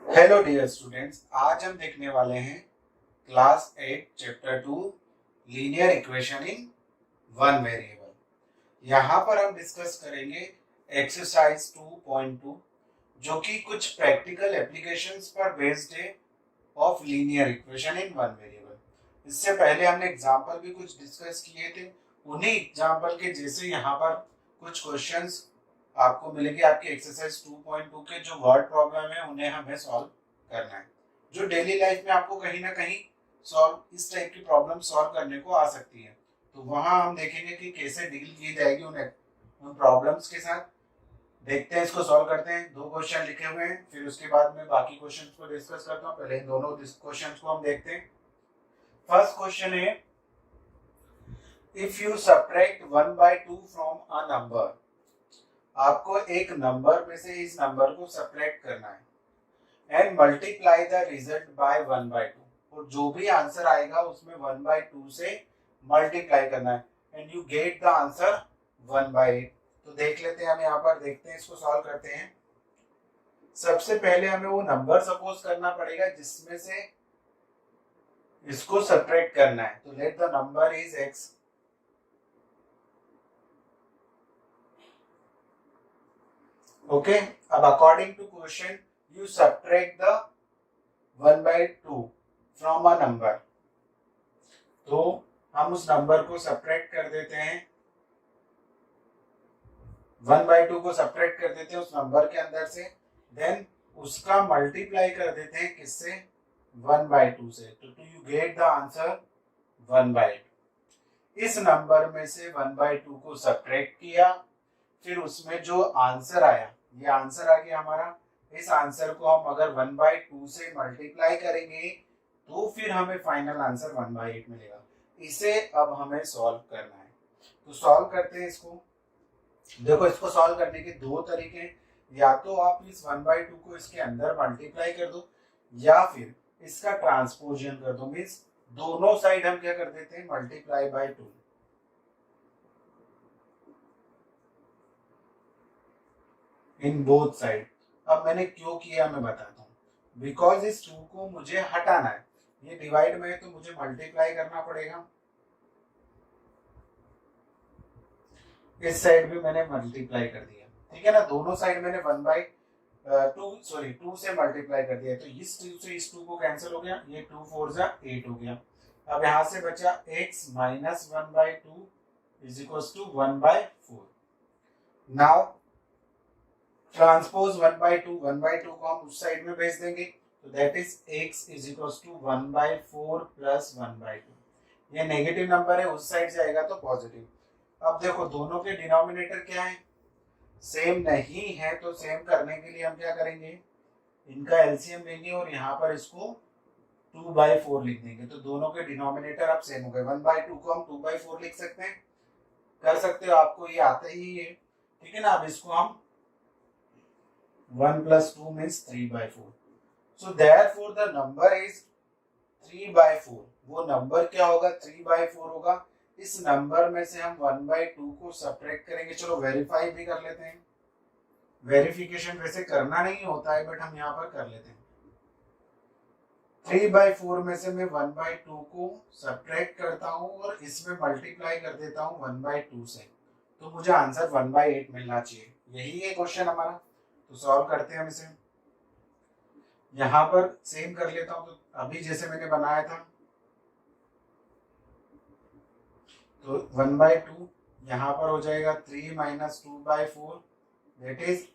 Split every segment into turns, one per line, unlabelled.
Hello dear students, आज हम देखने वाले हैं class 8 chapter 2 linear equation in one variable. यहाँ पर हम डिस्कस करेंगे एक्सरसाइज 2.2 जो कि कुछ प्रैक्टिकल एप्लीकेशंस पर बेस्ड है of linear equation in one variable. इससे पहले हमने एग्जाम्पल भी कुछ डिस्कस किए थे, उन्हीं एग्जाम्पल के जैसे यहाँ पर कुछ क्वेश्चंस आपको मिलेंगे। आपके एक्सरसाइज 2.2 के जो वर्ड प्रॉब्लम है उन्हें हमें सॉल्व करना है, जो डेली लाइफ में आपको कहीं ना कहीं सॉल्व इस टाइप की प्रॉब्लम सॉल्व करने को आ सकती है। तो वहां हम देखेंगे कि कैसे डील की जाएगी उन प्रॉब्लम्स के साथ। देखते हैं, इसको सॉल्व करते हैं। दो क्वेश्चन लिखे हुए हैं, फिर उसके बाद में बाकी क्वेश्चंस को डिस्कस करता हूँ। पहले इन दोनों क्वेश्चंस को हम देखते हैं। फर्स्ट क्वेश्चन है, if you subtract 1/2 from a number. आपको एक नंबर में से इस नंबर को सब्ट्रैक्ट करना है and multiply the result by 1/2, और जो भी आंसर आएगा उसमें 1/2 से मल्टीप्लाई करना है and you get the answer 1/8। तो देख लेते हैं, हम यहाँ पर देखते हैं, इसको सॉल्व करते हैं। सबसे पहले हमें वो नंबर सपोज करना पड़ेगा जिसमें से इसको सब्ट्रैक्ट करना है। तो let the number is x। Okay, अब according to question you subtract the 1/2 from a number। तो हम उस नंबर को सब्ट्रैक्ट कर देते हैं, 1/2 को सब्ट्रैक्ट कर देते हैं उस नंबर के अंदर से, देन उसका मल्टीप्लाई कर देते हैं किससे, 1/2 से। तो यू गेट द आंसर 1/8। इस नंबर में से 1/2 को सब्ट्रैक्ट किया, फिर उसमें जो आंसर आया, ये आंसर आ गया हमारा। इस आंसर को हम अगर 1/2 से मल्टीप्लाई करेंगे तो फिर हमें फाइनल आंसर 1/8 मिलेगा। इसे अब हमें सॉल्व करना है। तो सॉल्व करते हैं इसको। देखो, इसको सॉल्व करने के दो तरीके हैं। या तो आप इस 1/2 को इसके अंदर मल्टीप्लाई कर दो, या फिर इसका ट्रांसपोजिशन कर दो। मीन्स दोनों साइड हम क्या कर देते हैं, multiply by 2। In both side. अब मैंने क्यों किया मैं बताता हूँ। बिकॉज इस 2 को मुझे हटाना है, ये डिवाइड में है तो मुझे मल्टीप्लाई करना पड़ेगा। इस साइड भी मैंने मल्टीप्लाई कर दिया, ठीक है ना। दोनों साइड मैंने 2 से मल्टीप्लाई कर दिया। तो इस 2 से इस 2 को कैंसिल हो गया, ये 2 4 जा 8 हो गया। अब यहां से बचा x minus 1/2 is equal to 1/4। Now transpose 1/2 को हम उस साइड में भेज देंगे, तो that is x is equal to 1/4 plus 1/2। ये नेगेटिव नंबर है, उस साइड जाएगा तो पॉजिटिव। अब देखो, दोनों के डिनोमिनेटर क्या है, सेम नहीं है। तो सेम करने के लिए हम क्या करेंगे, इनका एलसीएम लेंगे और यहाँ पर इसको 2/4 लिख देंगे। तो दोनों के डिनोमिनेटर अब सेम हो गए। 1/2 को हम 2/4 लिख सकते हैं, कर सकते हो, आपको ये आता ही है, ठीक है ना। अब इसको हम 1 plus 2 means 3/4। So therefore the number is 3/4। वो नंबर क्या होगा, 3/4 होगा। इस नंबर में से हम 1/2 को सब्ट्रैक्ट करेंगे। चलो वेरीफाई भी कर लेते हैं। वेरिफिकेशन वैसे करना नहीं होता है, बट हम यहाँ पर कर लेते हैं। 3/4 में से मैं 1/2 को सब्ट्रैक्ट करता हूँ और इसमें मल्टीप्लाई कर देता हूँ 1/2 से, तो मुझे आंसर 1/8 मिलना चाहिए। यही है क्वेश्चन हमारा। तो सॉल्व करते हैं हम इसे। यहां पर सेम कर लेता हूं, तो अभी जैसे मैंने बनाया था, तो 1/2 यहां पर हो जाएगा 3 माइनस 2/4, दैट इज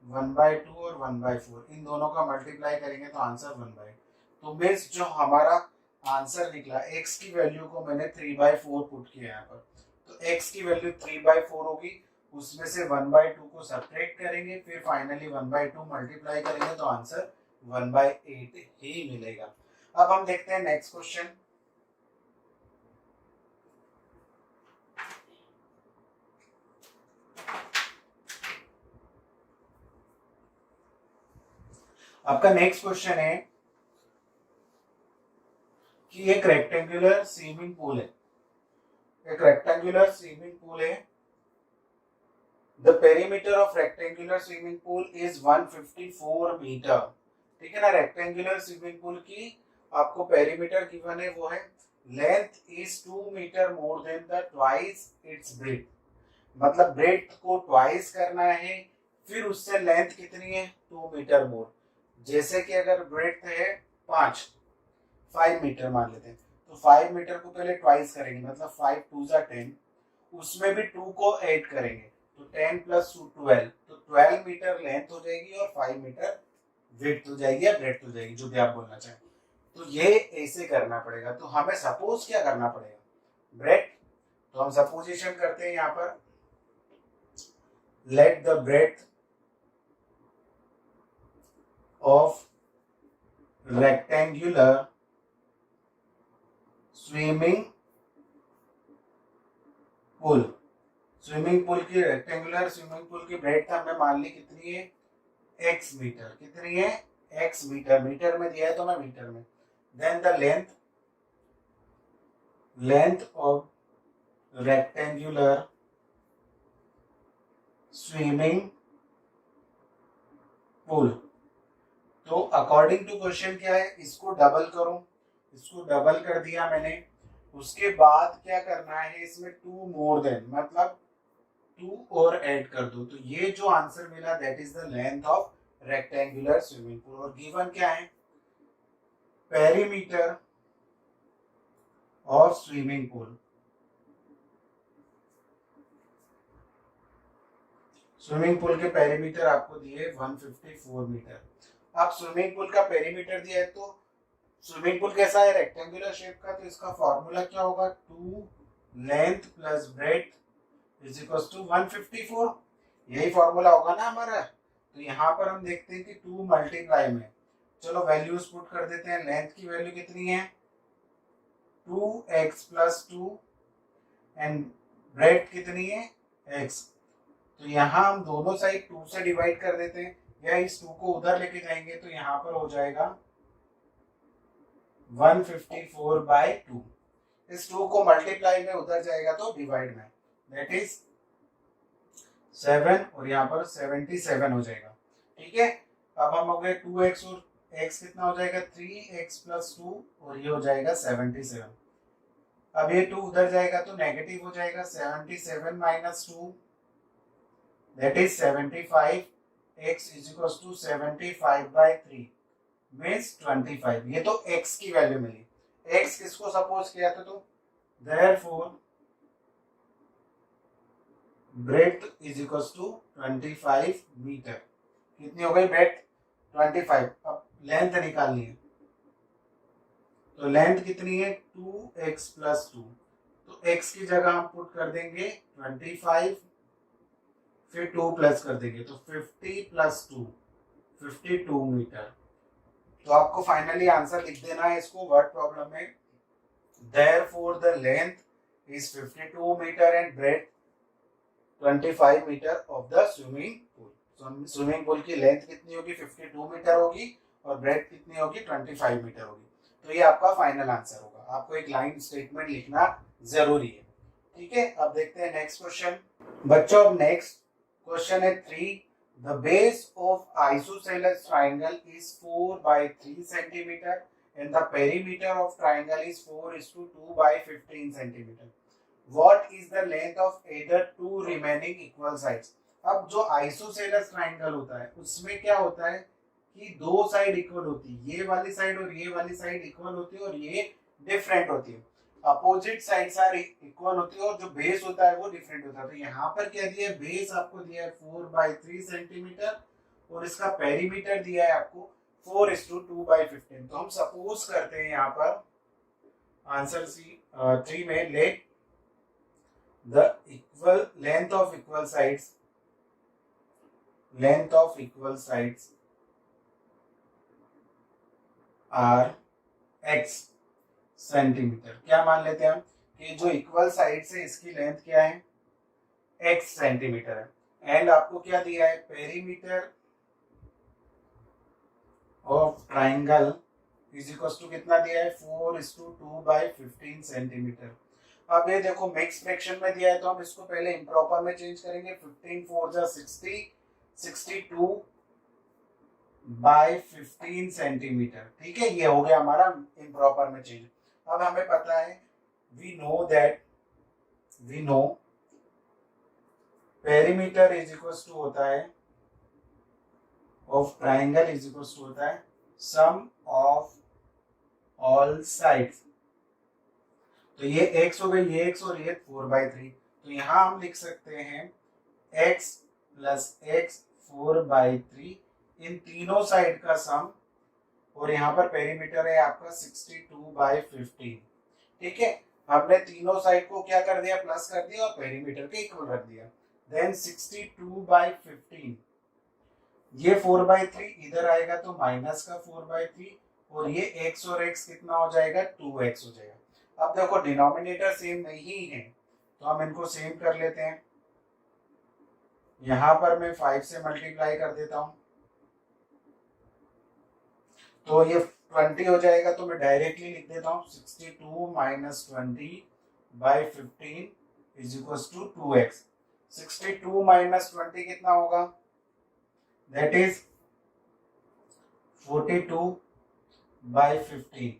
1/2 और 1/4। इन दोनों का मल्टीप्लाई करेंगे तो आंसर 1/8। तो मीन्स जो हमारा आंसर निकला, x की वैल्यू को मैंने 3/4 पुट किया यहाँ पर, तो x की वैल्यू 3/4 होगी। उसमें से 1/2 को सब्ट्रैक्ट करेंगे, फिर फाइनली 1/2 मल्टीप्लाई करेंगे तो आंसर 1/8 ही मिलेगा। अब हम देखते हैं नेक्स्ट क्वेश्चन। आपका नेक्स्ट क्वेश्चन है कि एक रेक्टेंगुलर स्विमिंग पूल है। एक रेक्टेंगुलर स्विमिंग पूल है। The perimeter of rectangular swimming pool is 154 meter ठीक है ना। रेक्टेंगुलर स्विमिंग पूल की आपको पेरीमीटर गिवन है, वो है length is 2 metre more than the twice its breadth, मतलब ब्रेथ को ट्वाइस करना है, फिर उससे लेंथ कितनी है 2 मीटर मोर। जैसे कि अगर ब्रेथ है 5 मीटर मान लेते हैं, तो 5 मीटर को पहले ट्वाइस करेंगे, मतलब 5 टू जा 10, उसमें भी 2 को ऐड करेंगे तो 10 प्लस 2 12, तो 12 मीटर लेंथ हो जाएगी और 5 मीटर विड्थ हो जाएगी या ब्रेड्थ हो जाएगी, जो भी आप बोलना चाहें। तो ये ऐसे करना पड़ेगा। तो हमें सपोज क्या करना पड़ेगा, ब्रेड्थ, तो हम सपोजिशन करते हैं यहाँ पर, let the breadth of rectangular swimming pool, swimming pool की रेक्टेंगुलर स्विमिंग पूल की ब्रेड्थ हमने मान ली कितनी है x मीटर, कितनी है x मीटर, मीटर में दिया है तो मैं मीटर में। Then the length of rectangular swimming pool, तो अकॉर्डिंग टू क्वेश्चन क्या है, इसको डबल करो, इसको डबल कर दिया मैंने, उसके बाद क्या करना है, इसमें 2 मोर देन, मतलब 2 और ऐड कर दो, तो ये जो आंसर मिला that is the length of rectangular swimming pool. और गिवन क्या है, perimeter of swimming pool, swimming pool के पेरीमीटर आपको दिए 154 मीटर। अब स्विमिंग पूल का पेरीमीटर दिया है, तो स्विमिंग पूल कैसा है, रेक्टेंगुलर शेप का, तो इसका फॉर्मूला क्या होगा, 2 length plus breadth is equal to 154, यही फॉर्मूला होगा ना हमारा। तो यहाँ पर हम देखते हैं कि 2 मल्टीप्लाई में, चलो वैल्यूज पुट कर देते हैं। लेंथ की वैल्यू कितनी है 2x प्लस 2 एंड ब्रेड्थ कितनी है x, तो यहाँ हम दोनों साइड 2 से डिवाइड कर देते हैं, या इस 2 को उधर लेके जाएंगे तो यहाँ पर हो जाएगा 154/2, इस 2 को मल्टीप्लाई में उधर जाएगा तो डिवाइड में, दैट इज 7 और यहाँ पर 77 हो जाएगा। ठीक है, अब हम हो गए 2x और x कितना हो जाएगा 3x प्लस 2 और ये हो जाएगा 77। अब ये 2 उधर जाएगा तो नेगेटिव हो जाएगा, 77 minus 2 that is 75, x is equal to 75/3 means 25। ये तो x की वैल्यू मिली, x किसको सपोज किया था, तो therefore breadth is equal to 25 metre. कितनी हो गई ब्रेड्थ 25। अब लेंथ निकालनी है, तो लेंथ कितनी है 2x प्लस 2, तो x की जगह हम पुट कर देंगे 25, फिर 2 प्लस कर देंगे तो 50 प्लस 2 52 मीटर। तो आपको फाइनली आंसर लिख देना है इसको वर्ड प्रॉब्लम में, therefore the length is 52 meter and breadth 25 metre of the swimming pool. Swimming pool की लेंथ कितनी होगी 52 मीटर होगी और ब्रेड्थ कितनी होगी 25 मीटर होगी। तो ये आपका फाइनल आंसर होगा, आपको एक लाइन स्टेटमेंट लिखना जरूरी है। ठीक है, अब देखते हैं नेक्स्ट क्वेश्चन। बच्चों अब नेक्स्ट क्वेश्चन है 3, the base of isosceles triangle is 4/3 centimeter and the perimeter of triangle is 4:2/15 centimeter. What is the length of either two remaining equal sides? अब जो आइसोसेलेस ट्राइंगल होता है उसमें क्या होता है कि दो साइड इक्वल होती है, ये वाली साइड और ये वाली साइड इक्वल होती है और ये डिफरेंट होती है, अपोजिट साइड्स आर इक्वल होती है और जो बेस होता है वो डिफरेंट होता है। तो यहाँ पर क्या दिया है, बेस आपको दिया है 4/3 सेंटीमीटर और इसका पेरीमीटर दिया है आपको 4:2/15। तो हम सपोज करते हैं यहाँ पर आंसर C3 में, let the equal length of equal sides are x centimetre. क्या मान लेते हैं हम कि जो इक्वल साइड्स है इसकी लेंथ क्या है x सेंटीमीटर है, एंड आपको क्या दिया है perimeter of triangle is equal to कितना दिया है 4:2/15 सेंटीमीटर। अब ये देखो मिक्स फ्रैक्शन में दिया है तो हम इसको पहले इम्प्रॉपर में चेंज करेंगे, 15 4 जा 60, 62 बाय 15 सेंटीमीटर। ठीक है, ये हो गया हमारा इम्प्रॉपर में चेंज। अब हमें पता है, we know perimeter is equal to होता है of triangle is equal to होता है सम ऑफ ऑल साइड्स। तो ये x हो गई, ये x और ये 4/3। तो यहाँ हम लिख सकते हैं x प्लस x 4/3 इन तीनों साइड का सम, और यहाँ पर पेरीमीटर है आपका 62/15। ठीक है, हमने तीनों साइड को क्या कर दिया, प्लस कर दिया और पेरीमीटर के इक्वल रख दिया। देन 62/15, ये 4/3 इधर आएगा तो माइनस का 4/3, और ये x और x कितना हो जाएगा, 2x हो जाएगा। अब देखो डिनोमिनेटर सेम नहीं है तो हम इनको सेम कर लेते हैं। यहां पर मैं 5 से मल्टीप्लाई कर देता हूं तो ये 20 हो जाएगा, तो मैं डायरेक्टली लिख देता हूं 62 minus 20/15 is equal to 2x। 62 minus 20 कितना होगा, that is 42/15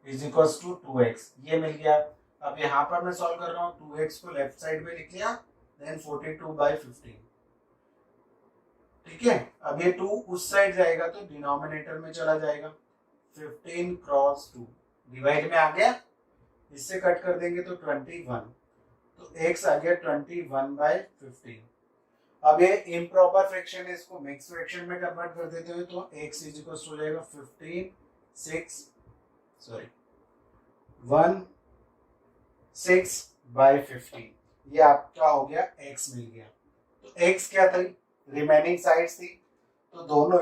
is equal to 2x। ये मिल गया। अब यहाँ पर मैं सॉल्व कर रहा हूँ, 2x को लेफ्ट साइड में लिख लिया, देन 42/15। ठीक है, अब ये 2 उस साइड जाएगा तो डिनोमिनेटर में चला जाएगा, 15 क्रॉस 2 डिवाइड में आ गया, इससे कट कर देंगे तो 21, तो x आ गया 21/15। अब ये इम्प्रॉपर फ्रैक्शन है, इसको मिक्स फ्रैक्शन में कन्वर्ट कर देते हैं तो x इज इक्वल टू हो जाएगा 16/15। ये आपका हो गया x मिल गया। तो x क्या थी, रिमेनिंग साइड्स थी, तो दोनों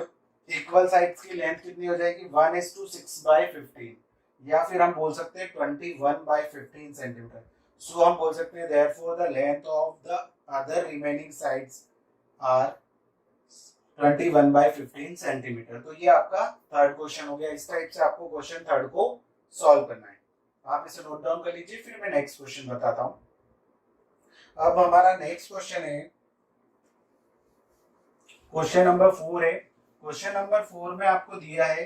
इक्वल साइड्स की लेंथ कितनी हो जाएगी, 1:6/15, या फिर हम बोल सकते हैं 21/15 सेंटीमीटर। सो हम बोल सकते हैं therefore the length of the other remaining sides are 21/15 centimetre. तो ये आपका थर्ड क्वेश्चन हो गया। इस टाइप से आपको क्वेश्चन थर्ड को सॉल्व करना है। आप इसे नोट डाउन कर लीजिए, फिर मैं नेक्स्ट क्वेश्चन बताता हूं। अब हमारा नेक्स्ट क्वेश्चन है क्वेश्चन नंबर 4 है। क्वेश्चन नंबर 4 में आपको दिया है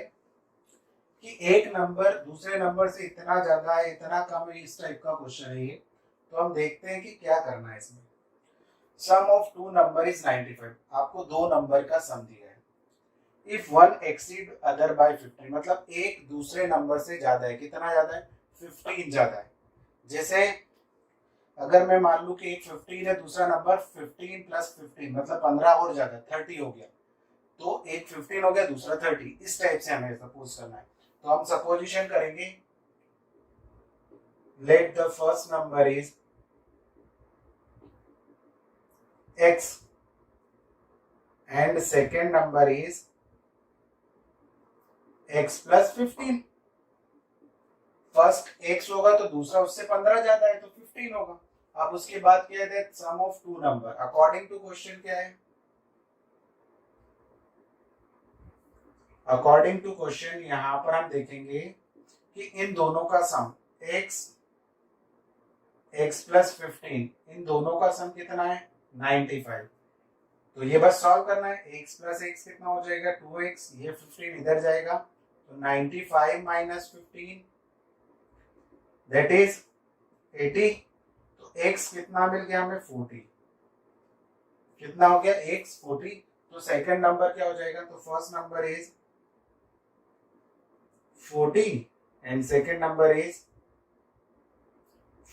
कि एक नंबर दूसरे नंबर से इतना ज्यादा है, इतना कम है, इस टाइप का क्वेश्चन है ये। तो हम देखते हैं कि क्या करना है इसमें। सम ऑफ टू नंबर इज 95। आपको दो नंबर का सम दिया है। If one exceed other by 15, मतलब एक दूसरे नंबर से ज्यादा है, कितना ज्यादा है, 15 ज्यादा है। जैसे अगर मैं मान लू कि एक 15 है, दूसरा नंबर 15 प्लस 15 मतलब 15 और ज्यादा 30 हो गया, तो एक 15 हो गया, दूसरा 30। इस टाइप से हमें सपोज करना है। तो हम सपोजिशन करेंगे, let the first number is x and second number is x plus 15। First x होगा तो दूसरा उससे 15 ज्यादा है तो 15 होगा। अब उसके बाद क्या है, sum of two number according to question क्या है, अकॉर्डिंग टू क्वेश्चन यहां पर हम देखेंगे कि इन दोनों का सम x प्लस 15, इन दोनों का सम कितना है, 95। तो ये बस सॉल्व करना है। x प्लस x कितना हो जाएगा, 2x, ये 15 इधर जाएगा तो 95 माइनस 15 दैट इज 80। तो x कितना मिल गया हमें, 40। कितना हो गया, x 40। तो सेकंड नंबर क्या हो जाएगा, तो first number is 40 and second number is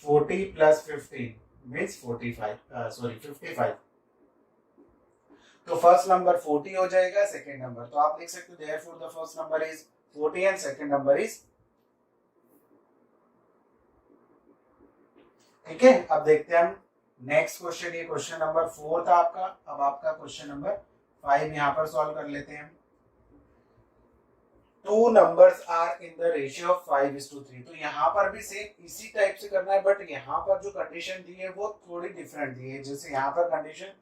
40 plus 15 means 55। तो फर्स्ट नंबर 40 हो जाएगा, सेकंड नंबर, तो आप लिख सकते हो therefore the first number is 40 and second number is. ठीक है, अब देखते हैं हम नेक्स्ट क्वेश्चन। ये क्वेश्चन नंबर 4 था आपका। अब आपका क्वेश्चन नंबर 5 यहां पर सॉल्व कर लेते हैं। Two numbers are in the ratio of 5:3। तो यहाँ पर भी सेम इसी टाइप से करना है, बट यहाँ पर जो कंडीशन दी है वो थोड़ी डिफरेंट दी है। जैसे यहाँ पर कंडीशन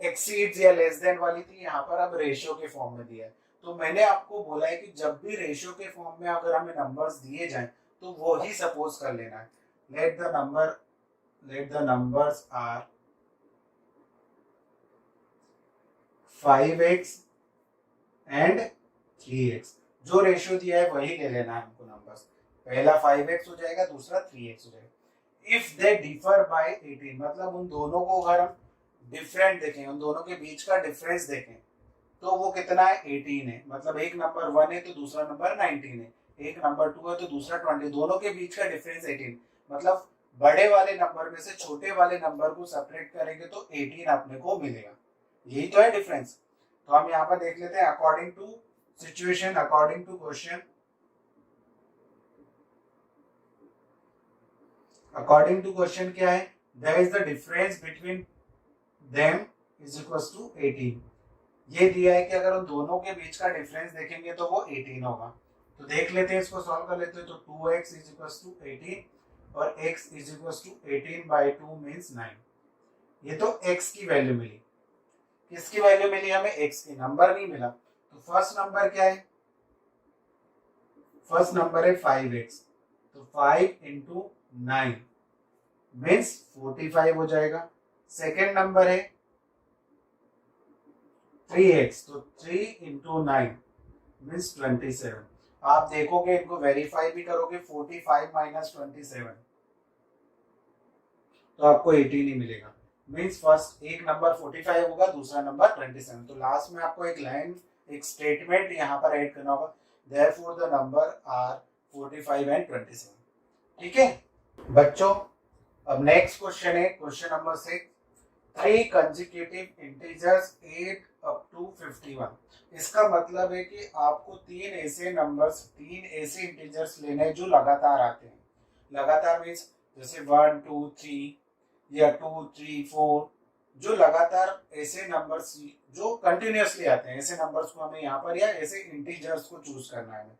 एक्सीड्स या लेस देन वाली थी, यहाँ पर अब रेशियो के फॉर्म में दिया है। तो मैंने आपको बोला है कि जब भी रेशियो के फॉर्म में अगर हमें नंबर्स दिए जाएं तो वो ही सपोज कर लेना है। Let the numbers are 5x and 3x। जो रेशियो दिया है वही ले लेना है हमको नंबर्स। पहला 5x हो जाएगा, दूसरा 3x हो जाएगा। इफ दे डिफर बाय 18, मतलब उन दोनों को अगर हम डिफरेंट देखें, उन दोनों के बीच का डिफरेंस देखें, तो वो कितना है? 18 है। मतलब एक नंबर 1 है तो दूसरा नंबर 19 है, एक नंबर 2 है तो दूसरा 20। दोनों के बीच का डिफरेंस 18, मतलब बड़े वाले नंबर में से छोटे वाले नंबर को सेपरेट करेंगे तो 18 अपने को मिलेगा। यही तो है डिफरेंस। तो हम यहाँ पर देख लेते हैं according to situation, according to question. According to question क्या है? There is the difference between them is equals to 18। ये दिया है कि अगर उन दोनों के बीच का डिफरेंस देखेंगे तो वो 18 होगा। तो देख लेते हैं, इसको सॉल्व कर लेते हैं। तो 2x इज इक्वल्स टू 18 और x is equals to 18/2 means 9। ये तो x की वैल्यू मिली। किसकी वैल्यू मिली हमें? x की, नंबर नहीं मिला। तो फर्स्ट नंबर क्या है? फर्स्ट नंबर है 5x। तो 5 इंटू 9 मीन्स 45 हो जाएगा। सेकेंड नंबर है 3x। तो 3 इंटू 9 मीन्स 27। आप देखोगे, इनको वेरीफाई भी करोगे, 45 माइनस 27 तो आपको 18 ही मिलेगा। मीन्स फर्स्ट एक नंबर 45 होगा, दूसरा नंबर 27। तो लास्ट में आपको एक लाइन, एक स्टेटमेंट यहाँ पर ऐड करना होगा, therefore the number are 45 and 27। ठीक है बच्चों। अब नेक्स्ट क्वेश्चन है question number 6। 3 consecutive integers 8 up to 51। इसका मतलब है कि आपको तीन ऐसे नंबर्स, तीन ऐसे इंटीजर्स लेने हैं जो लगातार आते हैं। लगातार मीन्स जैसे 1 2 3 या 2 3 4, जो लगातार ऐसे नंबर्स जो कंटिन्यूअसली आते हैं, ऐसे नंबर्स को हमें यहाँ पर, या ऐसे इंटीजर्स को चूज करना है।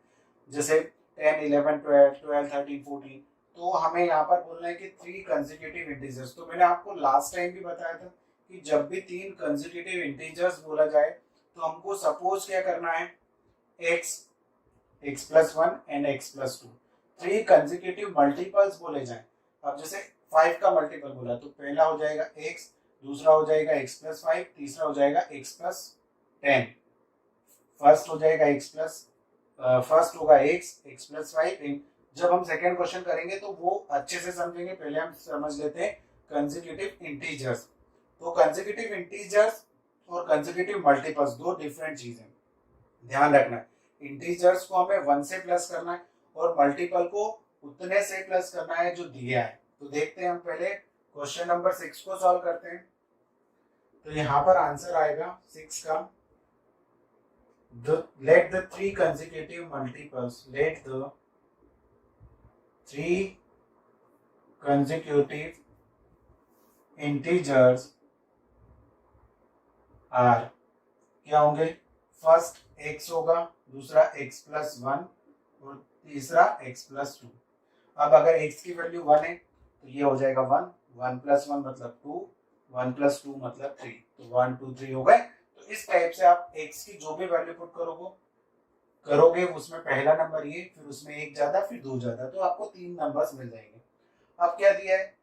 जैसे 10 11 12 12 13 14। तो हमें यहाँ पर बोलना है कि 3 कंसेक्यूटिव इंटीजर्स। तो मैंने आपको लास्ट टाइम भी बताया था कि जब भी 3 कंसेक्यूटिव इंटीजर्स बोला जाए तो हमको सपोज क्या करना है? x, x plus 1 and x plus 2। 3 consecutive multiples बोले जाए। अब जैसे 5 का मल्टीपल बोला तो पहला हो जाएगा x, दूसरा हो जाएगा x प्लस 5, तीसरा हो जाएगा x प्लस 10। फर्स्ट हो जाएगा x प्लस फर्स्ट होगा x प्लस 5। जब हम सेकेंड क्वेश्चन करेंगे तो वो अच्छे से समझेंगे। पहले हम समझ लेते हैं कंसेक्यूटिव इंटीजर्स। तो कंसेक्यूटिव इंटीजर्स और कंसेक्यूटिव मल्टीपल्स दो डिफरेंट चीजें, ध्यान रखना। इंटीजर्स को हमें 1 से प्लस करना है और मल्टीपल को उतने से प्लस करना है जो दिया है। तो देखते हैं, हम पहले क्वेश्चन नंबर 6 को सॉल्व करते हैं। तो यहाँ पर आंसर आएगा 6 का, let the 3 consecutive multiples, let the 3 consecutive integers are, क्या होंगे? फर्स्ट x होगा, दूसरा x प्लस 1 और तीसरा x प्लस 2। अब अगर x की वैल्यू 1 है तो ये हो जाएगा 1, 1 प्लस 1 मतलब 2, 1 प्लस 2 मतलब 3। तो 1 2 3 हो गए। तो इस टाइप से आप x की जो भी वैल्यू पुट करोगे उसमें पहला नंबर ये, फिर उसमें एक ज्यादा, फिर दो ज्यादा, तो आपको 3 नंबर्स मिल जाएंगे। अब क्या दिया है?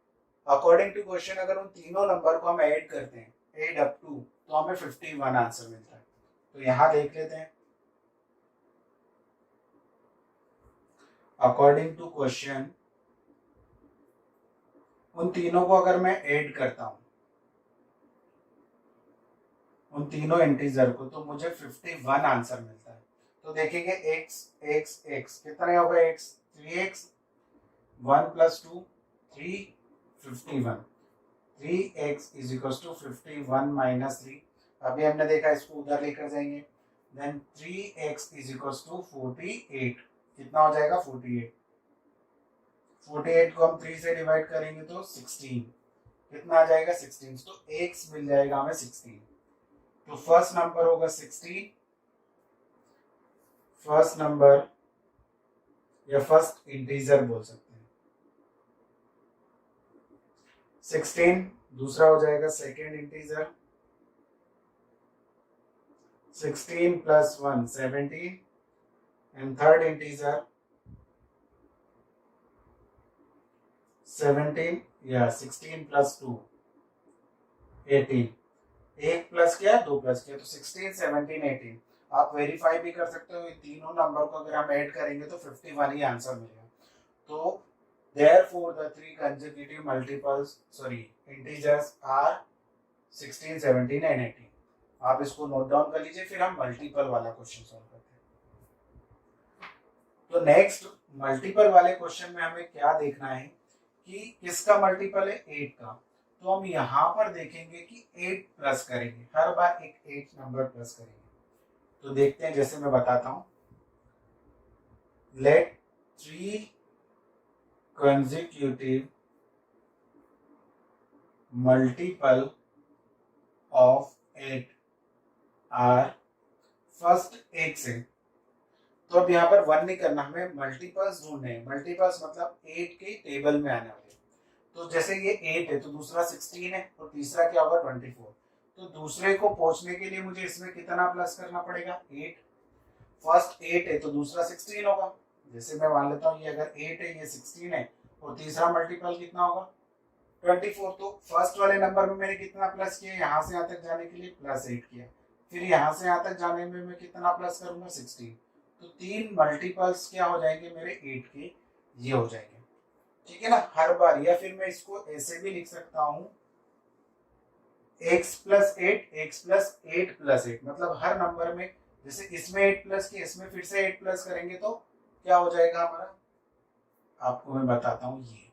अकॉर्डिंग टू क्वेश्चन अगर उन तीनों नंबर को हम ऐड करते हैं, ऐड अप टू, तो हमें 51 आंसर मिलता है। तो यहां देख लेते हैं, अकॉर्डिंग टू क्वेश्चन उन तीनों को अगर मैं ऐड करता हूं, उन तीनों इंटीजर को, तो मुझे 51 आंसर मिलता है। तो देखेंगे x x x कितने होगा? x 3x, 1 plus 2 3, 51। 3x is equal to 51 minus 3। अभी हमने देखा, इसको उधर लेकर जाएंगे। Then 3x is equal to 48। कितना हो जाएगा? 48। 48 को हम 3 से डिवाइड करेंगे तो 16। कितना आ जाएगा? 16। तो x मिल जाएगा हमें 16। तो फर्स्ट नंबर होगा 16, फर्स्ट नंबर या फर्स्ट इंटीजर बोल सकते हैं 16। दूसरा हो जाएगा second integer 16 plus 1 17 and third integer 17 या 16 प्लस 2 18। एक प्लस किया, दो प्लस किया, तो 16 17 18। आप वेरीफाई भी कर सकते हो, ये तीनों नंबर को अगर हम ऐड करेंगे तो 51 ही आंसर मिलेगा। तो therefore the three consecutive multiples integers are 16, 17 and 18। आप इसको नोट डाउन कर लीजिए, फिर हम मल्टीपल वाला क्वेश्चन सॉल्व करते हैं। तो नेक्स्ट मल्टीपल वाले क्वेश्चन में हमें क्या देखना है कि किसका मल्टीपल है, 8 का। तो हम यहाँ पर देखेंगे कि 8 प्लस करेंगे, हर बार एक 8 नंबर प्लस करेंगे। तो देखते हैं, जैसे मैं बताता हूं, let 3 consecutive multiple of 8 are first 8 से। तो अब यहाँ पर 1 नहीं करना, हमें मल्टीपल्स ढूंढने हैं। मल्टीपल्स मतलब 8 के टेबल में आने वाले। तो जैसे ये 8 है तो दूसरा 16 है और तीसरा क्या होगा 24। तो दूसरे को पहुंचने के लिए मुझे इसमें कितना प्लस करना पड़ेगा, 8। फर्स्ट 8 है तो दूसरा 16 होगा। जैसे मैं मान लेता हूँ ये अगर 8 है, ये 16 है और तीसरा मल्टीपल कितना होगा 24। तो फर्स्ट वाले नंबर में मैंने कितना प्लस किया, यहाँ से यहाँ तक जाने के लिए +8 किया, फिर यहाँ से यहाँ तक जाने में मैं कितना प्लस करूंगा 16। तो 3 मल्टीपल्स क्या हो जाएंगे मेरे 8 के, ये हो जाएंगे, ठीक है ना, हर बार। या फिर मैं इसको ऐसे भी लिख सकता हूँ x + 8 x + 8 + 8, मतलब हर नंबर में, जैसे इसमें 8 प्लस किया, इसमें फिर से 8 प्लस करेंगे तो क्या हो जाएगा हमारा, आपको मैं बताता हूँ। ये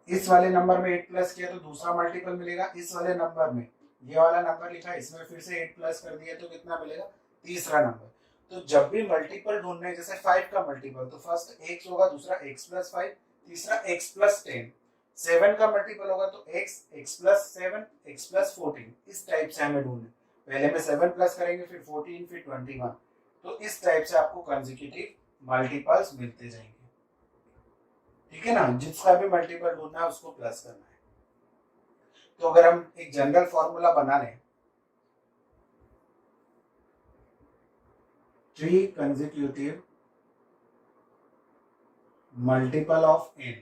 इस वाले नंबर में 8 प्लस किया तो दूसरा मल्टीपल मिलेगा, इस वाले नंबर में ये वाला नंबर लिखा, इसमें फिर से 8 प्लस कर दिया तो कितना मिलेगा, तीसरा नंबर। तो जब भी मल्टीपल ढूंढने, जैसे 5 का मल्टीपल, तो फर्स्ट x होगा, दूसरा x + 5, तीसरा x + 10। 7 का मल्टीपल होगा तो x + 7 x + 14। इस टाइप से हमें ढूंढना, पहले में 7 प्लस करेंगे, फिर 14, फिर 21। तो इस टाइप से आपको कंसेक्यूटिव मल्टीपल्स मिलते जाएंगे, ठीक है ना। जिसका भी मल्टीपल ढूंढना है उसको प्लस करना है। तो अगर हम एक जनरल फॉर्मूला बना लें, 3 consecutive मल्टीपल ऑफ n,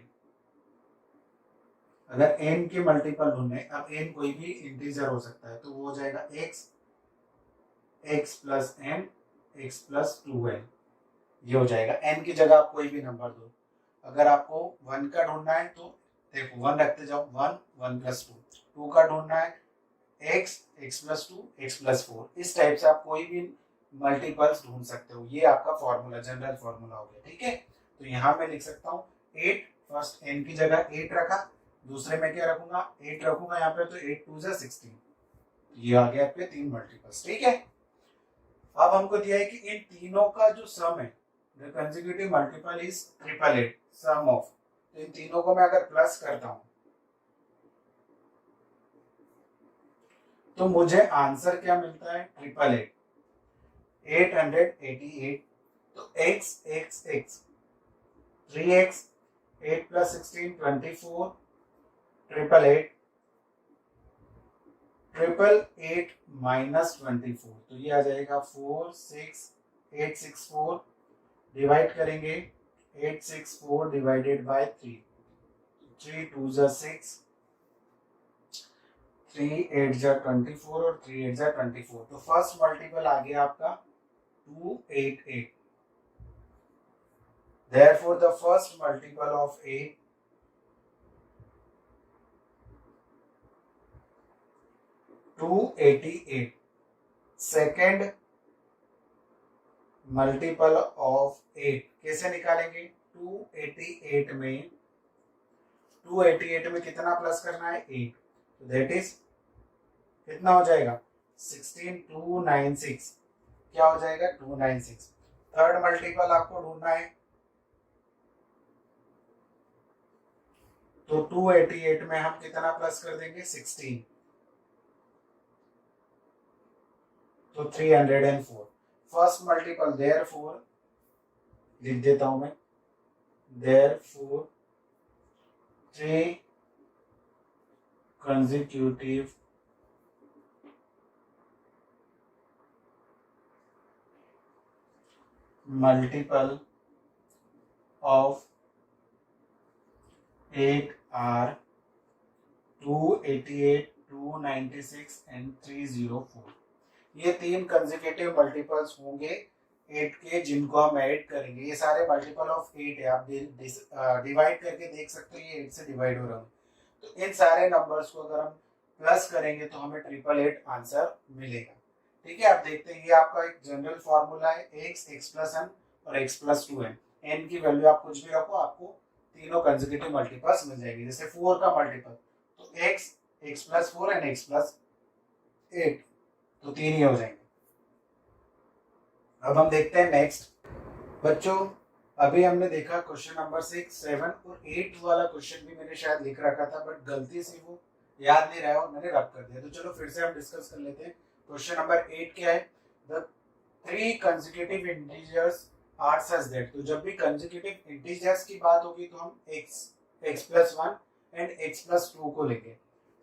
अगर n के मल्टीपल ढूंढने, अब n कोई भी इंटीजर हो सकता है, तो वो हो जाएगा x + n x + 2n, ये हो जाएगा। n की जगह आप कोई भी नंबर दो। अगर आपको 1 का ढूंढना है तो देखो 1 रखते जाओ, 1 1 + 2। 2 का ढूंढना है x + 2 x + 4। इस टाइप से आप कोई भी मल्टीपल्स ढूंढ सकते हो। ये आपका फॉर्मूला, जनरल फॉर्मूला हो गया, ठीक है। तो यहाँ मैं लिख सकता हूँ 8, फर्स्ट n की जगह 8 रखा, दूसरे में क्या रखूंगा 8 रखूंगा यहाँ पे, तो 8 2 = 16। ये आ गया आपके 3 मल्टीपल्स, ठीक है। अब हमको दिया है कि इन तीनों का जो सम है, the consecutive multiple is 888, sum of. तो इन तीनों को मैं अगर प्लस करता हूं तो मुझे आंसर क्या मिलता है, 888, 888। तो x x x 3x, 8 + 16 24, 888, 888 - 24, तो ये आ जाएगा 46864। डिवाइड करेंगे 864 डिवाइडेड बाय 3, 3 2 = 6, 3 8 = 24 और 3 8 = 24। तो फर्स्ट मल्टीपल आ गया आपका 288। Therefore the first multiple of 8 288। Second multiple of 8 कैसे निकालेंगे, 288 में कितना प्लस करना है, 8। तो दैट इज कितना हो जाएगा 16 296, क्या हो जाएगा 296। थर्ड मल्टीपल आपको ढूंढना है, तो 288 में हम कितना प्लस कर देंगे 16, तो 304। फर्स्ट मल्टीपल देयरफॉर लिख देता हूं मैं, therefore 3 consecutive multiple of 8 are 288, 296 and 304। ये 3 कंसेक्यूटिव मल्टीपल्स होंगे 8 के जिनको हम ऐड करेंगे। ये सारे मल्टीपल ऑफ 8 है, आप डिवाइड करके देख सकते हैं, ये 8 से डिवाइड हो रहा है। तो इन सारे नंबर्स को अगर हम प्लस करेंगे तो हमें 888 आंसर मिलेगा। ठीक है, आप देखते हैं ये आपका एक जनरल फॉर्मूला है, x प्लस n और x प्लस 2n। n की वैल्यू आप कुछ भी रखो, आपको तीनों कंसेक्यूटिव मल्टीपल्स मिल जाएंगे। जैसे 4 का मल्टीपल तो x plus 4 and x plus 8, तो 3 ही हो जाएंगे। अब हम देखते हैं नेक्स्ट। बच्चों अभी हमने देखा क्वेश्चन नंबर 6, 7 और 8 वाला क्वेश्चन भी मैंने शायद लिख रखा था, बट गलती से वो याद नहीं रहा और मैंने रब कर दिया। तो चलो फिर से हम डिस्कस कर लेते हैं। क्वेश्चन नंबर 8 क्या है? The 3 consecutive integers are such that. तो जब भी कंसेक्यूटिव इंटीजर्स की बात होगी तो हम x plus 1 and x plus 2 को लेंगे।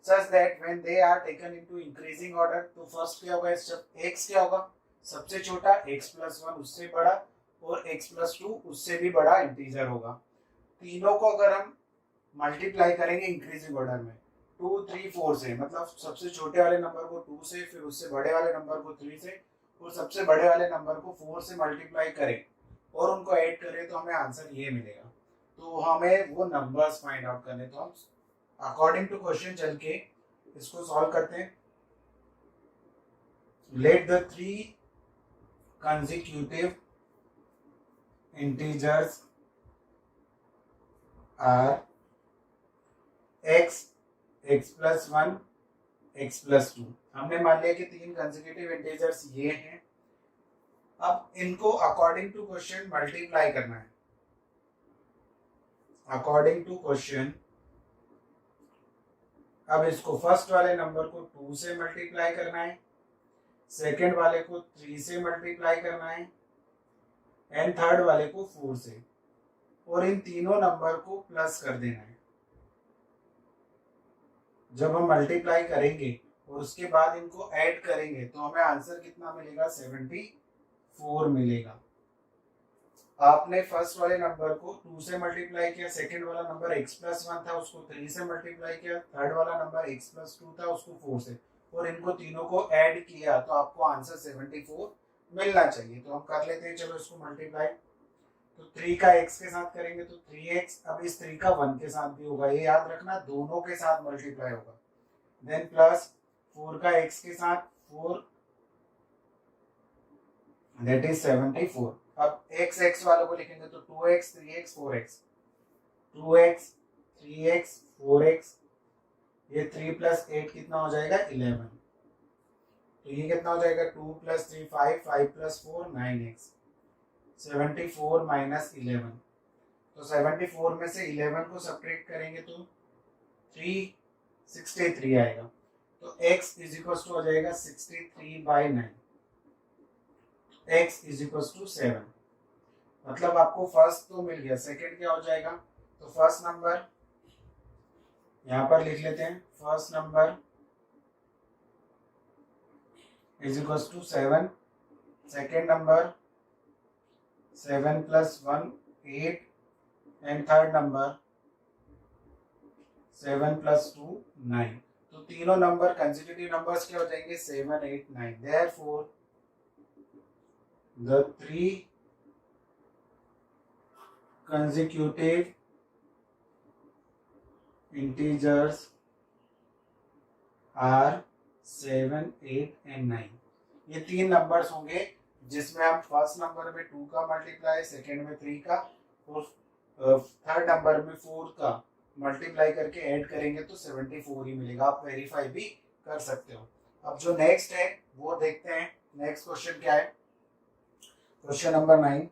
Such that when they are taken into increasing order, तो फर्स्ट क्या होगा? x क्या होगा? सबसे छोटा, x प्लस 1 उससे बड़ा और x प्लस 2 उससे भी बड़ा इंटीजर होगा। तीनों को अगर हम मल्टीप्लाई करेंगे इंक्रीजिंग ऑर्डर में 2, 3, 4 से, मतलब सबसे छोटे वाले नंबर को 2 से, फिर उससे बड़े वाले नंबर को 3 से और सबसे बड़े वाले नंबर को 4 से मल्टीप्लाई करें और उनको ऐड करें तो हमें आंसर ये मिलेगा। तो हमें वो नंबर्स फाइंड आउट करने, तो हम अकॉर्डिंग टू क्वेश्चन चल के इसको सॉल्व करते हैं। Let the 3 consecutive integers are x plus 1, x plus 2। हमने मान लिया कि 3 कंसेक्यूटिव इंटीजर्स ये हैं। अब इनको अकॉर्डिंग टू क्वेश्चन मल्टीप्लाई करना है। अकॉर्डिंग टू क्वेश्चन अब इसको फर्स्ट वाले नंबर को 2 से मल्टीप्लाई करना है, सेकेंड वाले को 3 से मल्टीप्लाई करना है एंड थर्ड वाले को 4 से, और इन तीनों नंबर को प्लस कर देना है। जब हम मल्टीप्लाई करेंगे और उसके बाद इनको ऐड करेंगे तो हमें आंसर कितना मिलेगा? 74 मिलेगा। आपने फर्स्ट वाले नंबर को 2 से मल्टीप्लाई किया, सेकेंड वाला नंबर x प्लस 1 था उसको 3 से मल्टीप्लाई किया, थर्ड वाला नंबर x प्लस 2 था उसको 4 से, और इनको तीनों को ऐड किया तो आपको आंसर 74 मिलना चाहिए। तो हम कर लेते हैं, चलो इसको मल्टीप्लाई। तो 3 का x के साथ करेंगे तो 3x, अब इस 3 का 1 के साथ भी होगा, ये याद रखना, दोनों के साथ मल्टीप्लाई होगा। देन प्लस 4 का x के साथ 4, दैट इज 74। अब x वालों को लिखेंगे तो 2x, 3x, 4x, 2x, 3x, 4x, ये 3 प्लस 8 कितना हो जाएगा? 11। तो ये कितना हो जाएगा? 2 प्लस 3 5, 5 प्लस 4 9x, 74 माइनस 11। तो 74 में से 11 को सब्ट्रैक्ट करेंगे तो 363 आएगा। तो x इज इक्वल टू हो जाएगा 63/9, x इज इक्वल टू 7। मतलब आपको फर्स्ट तो मिल गया, सेकेंड क्या हो जाएगा? तो फर्स्ट नंबर यहां पर लिख लेते हैं, first number is equal to 7, second number 7 plus 1 8 and third number 7 plus 2 9। तो तीनों नंबर कंसेक्यूटिव नंबर्स क्या हो जाएंगे? 7, 8, 9। Therefore the 3 consecutive integers are 7, 8 and 9। ये 3 नंबर्स होंगे जिसमें हम फर्स्ट नंबर में 2 का मल्टीप्लाई, सेकेंड में 3 का और थर्ड नंबर में 4 का मल्टीप्लाई करके ऐड करेंगे तो 74 ही मिलेगा। आप वेरीफाई भी कर सकते हो। अब जो नेक्स्ट है वो देखते हैं। नेक्स्ट क्वेश्चन क्या है? Question number 9।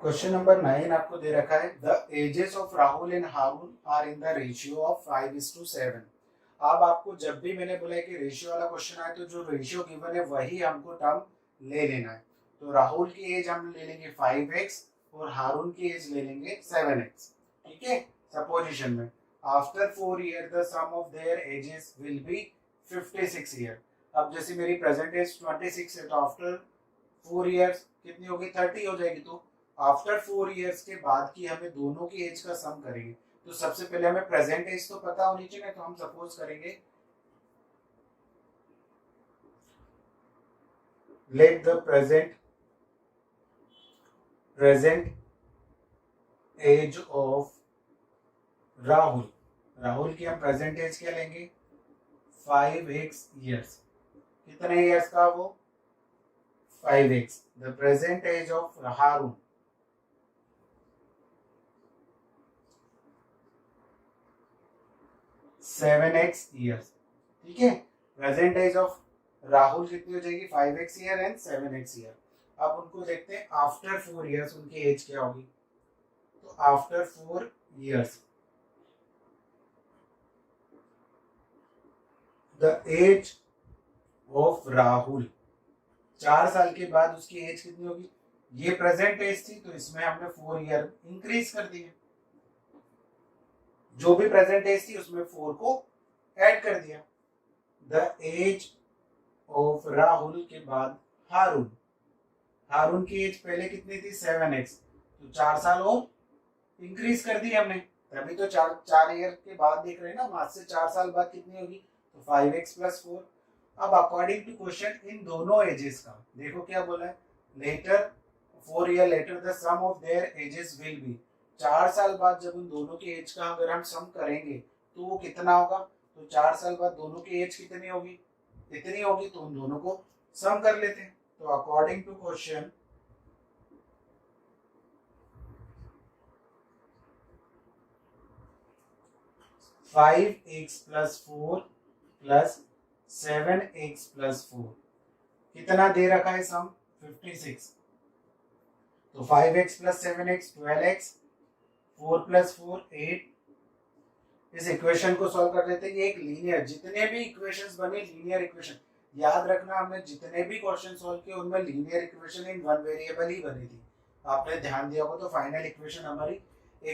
क्वेश्चन नंबर 9 आपको दे रखा है, the ages of Rahul and Haroon are in the ratio of 5:7। अब आपको जब भी मैंने बोला है कि रेशियो वाला क्वेश्चन आए तो जो रेशियो गिवन है वही हमको टर्म ले लेना है। तो राहुल की एज हम ले लेंगे 5x और हारून की एज ले लेंगे 7x। ठीक है, सपोजिशन में after 4 year the sum of their ages will be 56 year. अब जैसे मेरी प्रेजेंट एज 26 है तो आफ्टर 4 ईयर्स कितनी होगी? 30 हो जाएगी। तो आफ्टर 4 ईयर्स के बाद की हमें दोनों की एज का सम करेंगे। तो सबसे पहले हमें प्रेजेंट एज तो पता होनी चाहिए, तो हम सपोज करेंगे let the present age of Rahul, Rahul की हम प्रेजेंट एज क्या लेंगे 5x years, कितने ईयर्स का वो 5x, the present age of Haroon 7x years, ठीक है। प्रेजेंट एज ऑफ राहुल कितनी हो जाएगी 5x year and 7x year. अब उनको देखते हैं आफ्टर 4 इयर्स उनकी एज क्या होगी। तो after 4 years the age of Rahul, 4 साल के बाद उसकी एज कितनी होगी। ये प्रेजेंट एज थी तो इसमें हमने 4 ईयर इंक्रीज कर दिए, जो भी प्रेजेंट एज थी उसमें 4 को ऐड कर दिया। द एज ऑफ राहुल के बाद हारून, हारून की एज पहले कितनी थी 7x, तो 4 साल और इंक्रीज कर दी हमने, तभी तो 4 ईयर के बाद देख रहे हैं ना, आज से 4 साल बाद कितनी होगी तो 5x + 4। अब अकॉर्डिंग टू क्वेश्चन इन दोनों एजेस का देखो क्या बोला है, later 4 year later the sum of their ages will be, 4 साल बाद जब उन दोनों की एज का अगर हम सम करेंगे तो वो कितना होगा, तो 4 साल बाद दोनों की एज कितनी होगी, इतनी होगी, तो उन दोनों को सम कर लेते हैं। तो according to question 5x + 4 + 7x + 4 कितना दे रखा है सम 56, तो 5x + 7x 12x, 4 + 4 8। इस इक्वेशन को सॉल्व कर लेते हैं। ये एक लीनियर, जितने भी इक्वेशंस बने लीनियर इक्वेशन, याद रखना हमने जितने भी क्वेश्चन सॉल्व किए उनमें linear equation in one variable ही बनी थी। आपने ध्यान दिया होगा तो फाइनल इक्वेशन हमारी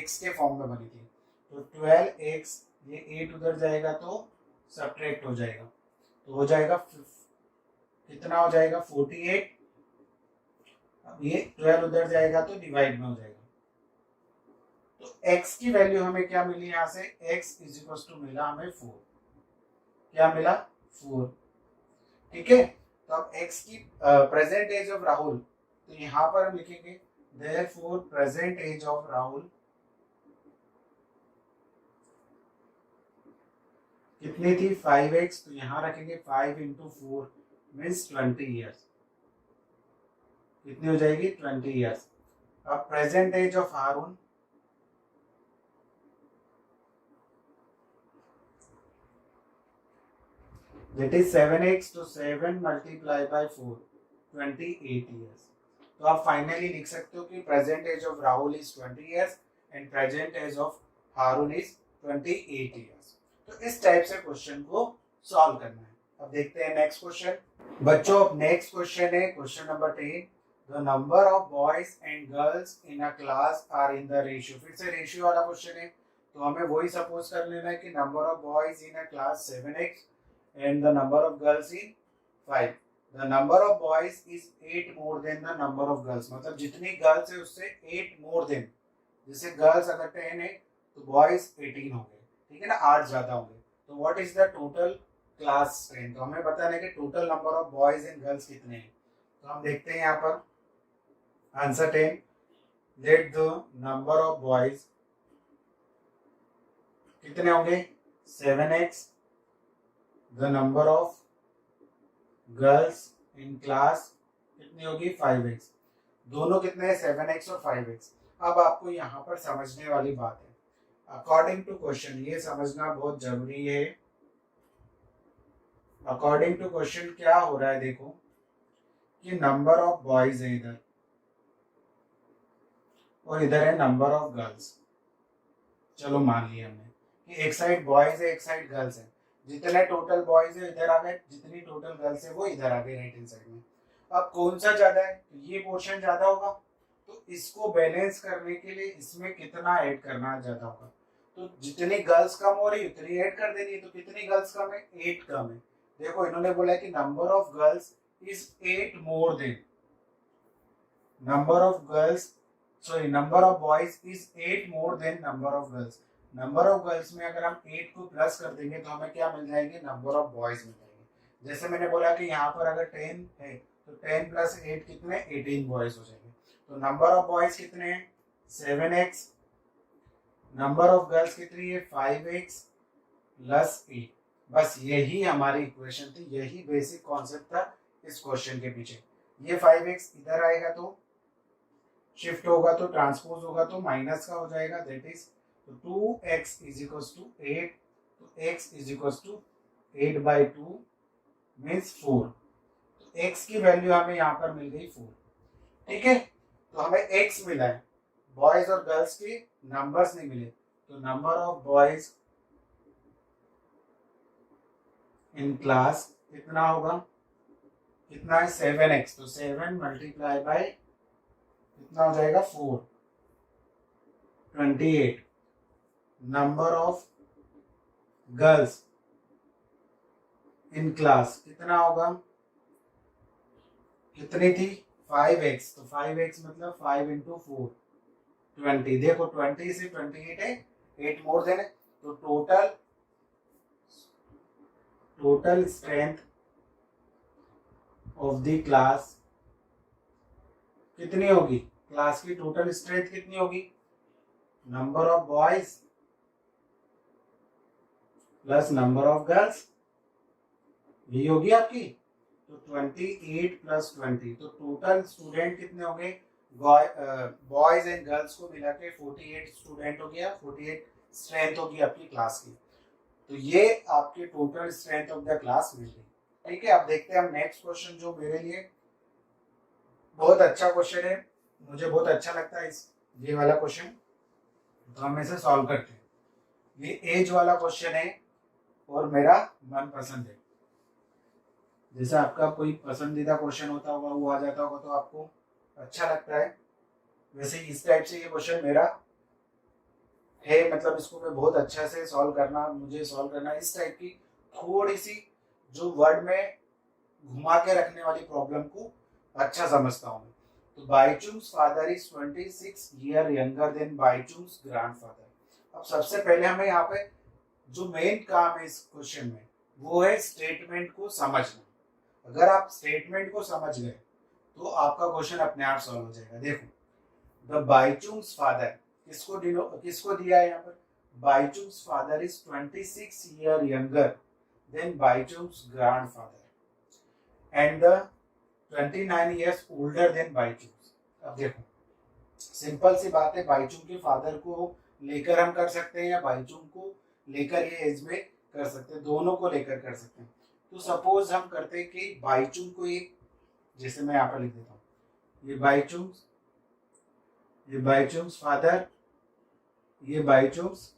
x के फॉर्म में बनी थी। तो 12x, ये 8 उधर जाएगा तो सब्ट्रैक्ट हो जाएगा, तो हो जाएगा कितना हो जाएगा 48। अब ये 12 उधर जाएगा तो डिवाइड में हो जाएगा। तो x की वैल्यू हमें क्या मिली, यहां से x = मिला हमें 4, क्या मिला 4, ठीक है। तो अब x की प्रेजेंट एज ऑफ राहुल, तो यहां पर हम लिखेंगे therefore present age of Rahul कितनी थी 5x, तो यहां रखेंगे 5 × 4 मीन्स 20 ईयर्स, कितनी हो जाएगी 20 ईयर्स। अब present age of Haroon that is 7x, तो 7 × 4 28 years। तो आप फाइनली लिख सकते हो कि present age of Rahul is 20 years and present age of Haroon is 28 years। तो इस टाइप से क्वेश्चन को सॉल्व करना है। अब देखते हैं नेक्स्ट क्वेश्चन। बच्चों अब नेक्स्ट क्वेश्चन है question number 10, the number of boys and girls in a class are in the ratio. फिर से रेशियो वाला क्वेश्चन है, तो हमें वही सपोज कर लेना है कि number of boys in a class 7x and the number of girls in 5. The number of boys is 8 more than the number of girls, मतलब जितनी गर्ल्स है उससे 8 more than, जैसे गर्ल्स अगर 10 है तो बॉयज 18 होंगे, ठीक है ना, 8 ज्यादा होंगे। तो what is the total class 10, तो हमें बताना है कि total number of boys and girls कितने हैं। तो हम देखते हैं यहाँ पर answer 10, late the number of boys कितने होंगे 7x, the number of girls in class कितनी होगी 5x, दोनों कितने हैं 7x और 5x। अब आपको यहाँ पर समझने वाली बात है, अकॉर्डिंग टू क्वेश्चन, ये समझना बहुत जरूरी है। अकॉर्डिंग टू क्वेश्चन क्या हो रहा है, देखो कि नंबर ऑफ बॉयज है इधर और इधर है नंबर ऑफ गर्ल्स। चलो मान लिया हमने कि एक साइड बॉयज है एक साइड गर्ल्स है, जितने टोटल बॉयज है इधर आ गए, जितनी टोटल गर्ल्स है वो इधर आ गए राइट हैंड साइड में। अब कौन सा ज्यादा है, तो ये पोर्शन ज्यादा होगा, तो इसको बैलेंस करने के लिए इसमें कितना ऐड करना ज्यादा होगा, तो जितनी गर्ल्स कम हो रही उतनी ऐड कर देनी है। तो कितनी गर्ल्स कम है 8 कम है। देखो इन्होंने बोला है कि number of girls is 8 more than number of girls, sorry number of boys is 8 more than number of girls. Number of girls में अगर हम 8 को प्लस कर देंगे तो हमें क्या मिल जाएंगे, नंबर ऑफ बॉयज मिल जाएंगे। जैसे मैंने बोला कि यहाँ पर अगर 10 है तो 10 प्लस 8 कितने 18 बॉयज हो जाएंगे। तो नंबर ऑफ बॉयज कितने हैं 7x, नंबर ऑफ गर्ल्स कितनी है 5x प्लस 8। बस यही हमारी इक्वेशन थी, यही बेसिक कॉन्सेप्ट था इस क्वेश्चन के पीछे। ये 5x इधर आएगा तो शिफ्ट होगा तो ट्रांसपोज होगा तो माइनस का हो जाएगा, that is 2x is equals to 8, तो x is equals to 8/2 means 4। तो x की वैल्यू हमें यहाँ पर मिल गई 4। ठीक है, तो हमें x मिला है, बॉयज और गर्ल्स के नंबर्स नहीं मिले। तो number of boys in class कितना होगा, कितना है 7x, तो 7 मल्टीप्लाई बाय कितना हो जाएगा 4, 28। Number of girls in class कितना होगा, कितनी थी 5x, तो 5x मतलब 5 इंटू 4 20। देखो 20 से 28 है, 8 मोर देन है, तो total strength of the class कितनी होगी, क्लास की टोटल स्ट्रेंथ कितनी होगी, number of boys plus number of girls, यही होगी आपकी। तो 28 प्लस 20, तो टोटल स्टूडेंट कितने हो गए, बॉयज एंड गर्ल्स को मिला के 48 स्टूडेंट हो गया, 48 स्ट्रेंथ होगी आपकी क्लास की। तो ये आपके total strength of the class मिल गई। ठीक है, अब देखते हैं हम नेक्स्ट क्वेश्चन, जो मेरे लिए बहुत अच्छा क्वेश्चन है, मुझे बहुत अच्छा लगता है ये वाला क्वेश्चन, तो हम इसे सॉल्व करते हैं। ये एज वाला क्वेश्चन है और मेरा मनपसंद है। जैसे आपका कोई पसंदीदा क्वेश्चन होता होगा, वो आ जाता होगा तो आपको अच्छा लगता है, वैसे इस टाइप से ये क्वेश्चन मेरा है, मतलब इसको मैं बहुत अच्छा से मुझे सॉल्व करना इस टाइप की थोड़ी सी जो वर्ड में घुमा के रखने वाली प्रॉब्लम को अच्छा समझता हूँ। तो Baichung's father is 26 year younger than Baichung's grandfather. अब सबसे पहले हमें यहाँ पे जो मेन काम है इस क्वेश्चन में वो है स्टेटमेंट को समझना। अगर आप स्टेटमेंट को समझ गए तो आपका क्वेश्चन अपने आप सॉल्व हो जाएगा। देखो द बाईचुंग्स फादर किसको दिया है यहाँ पर, Baichung's father is 26 year younger than Baichung's grandfather and the 29 years older than Baichung's. अब देखो सिंपल सी बात है, बाईचुंग के फादर को लेकर हम कर सकते हैं या बाईचुंग को लेकर ये एज में कर सकते हैं, दोनों को लेकर कर सकते हैं। तो सपोज हम करते हैं कि बाईचुंग को एक, जैसे मैं यहाँ पर लिख देता हूँ, ये बाईचुंग्स फादर, ये बाईचुंग्स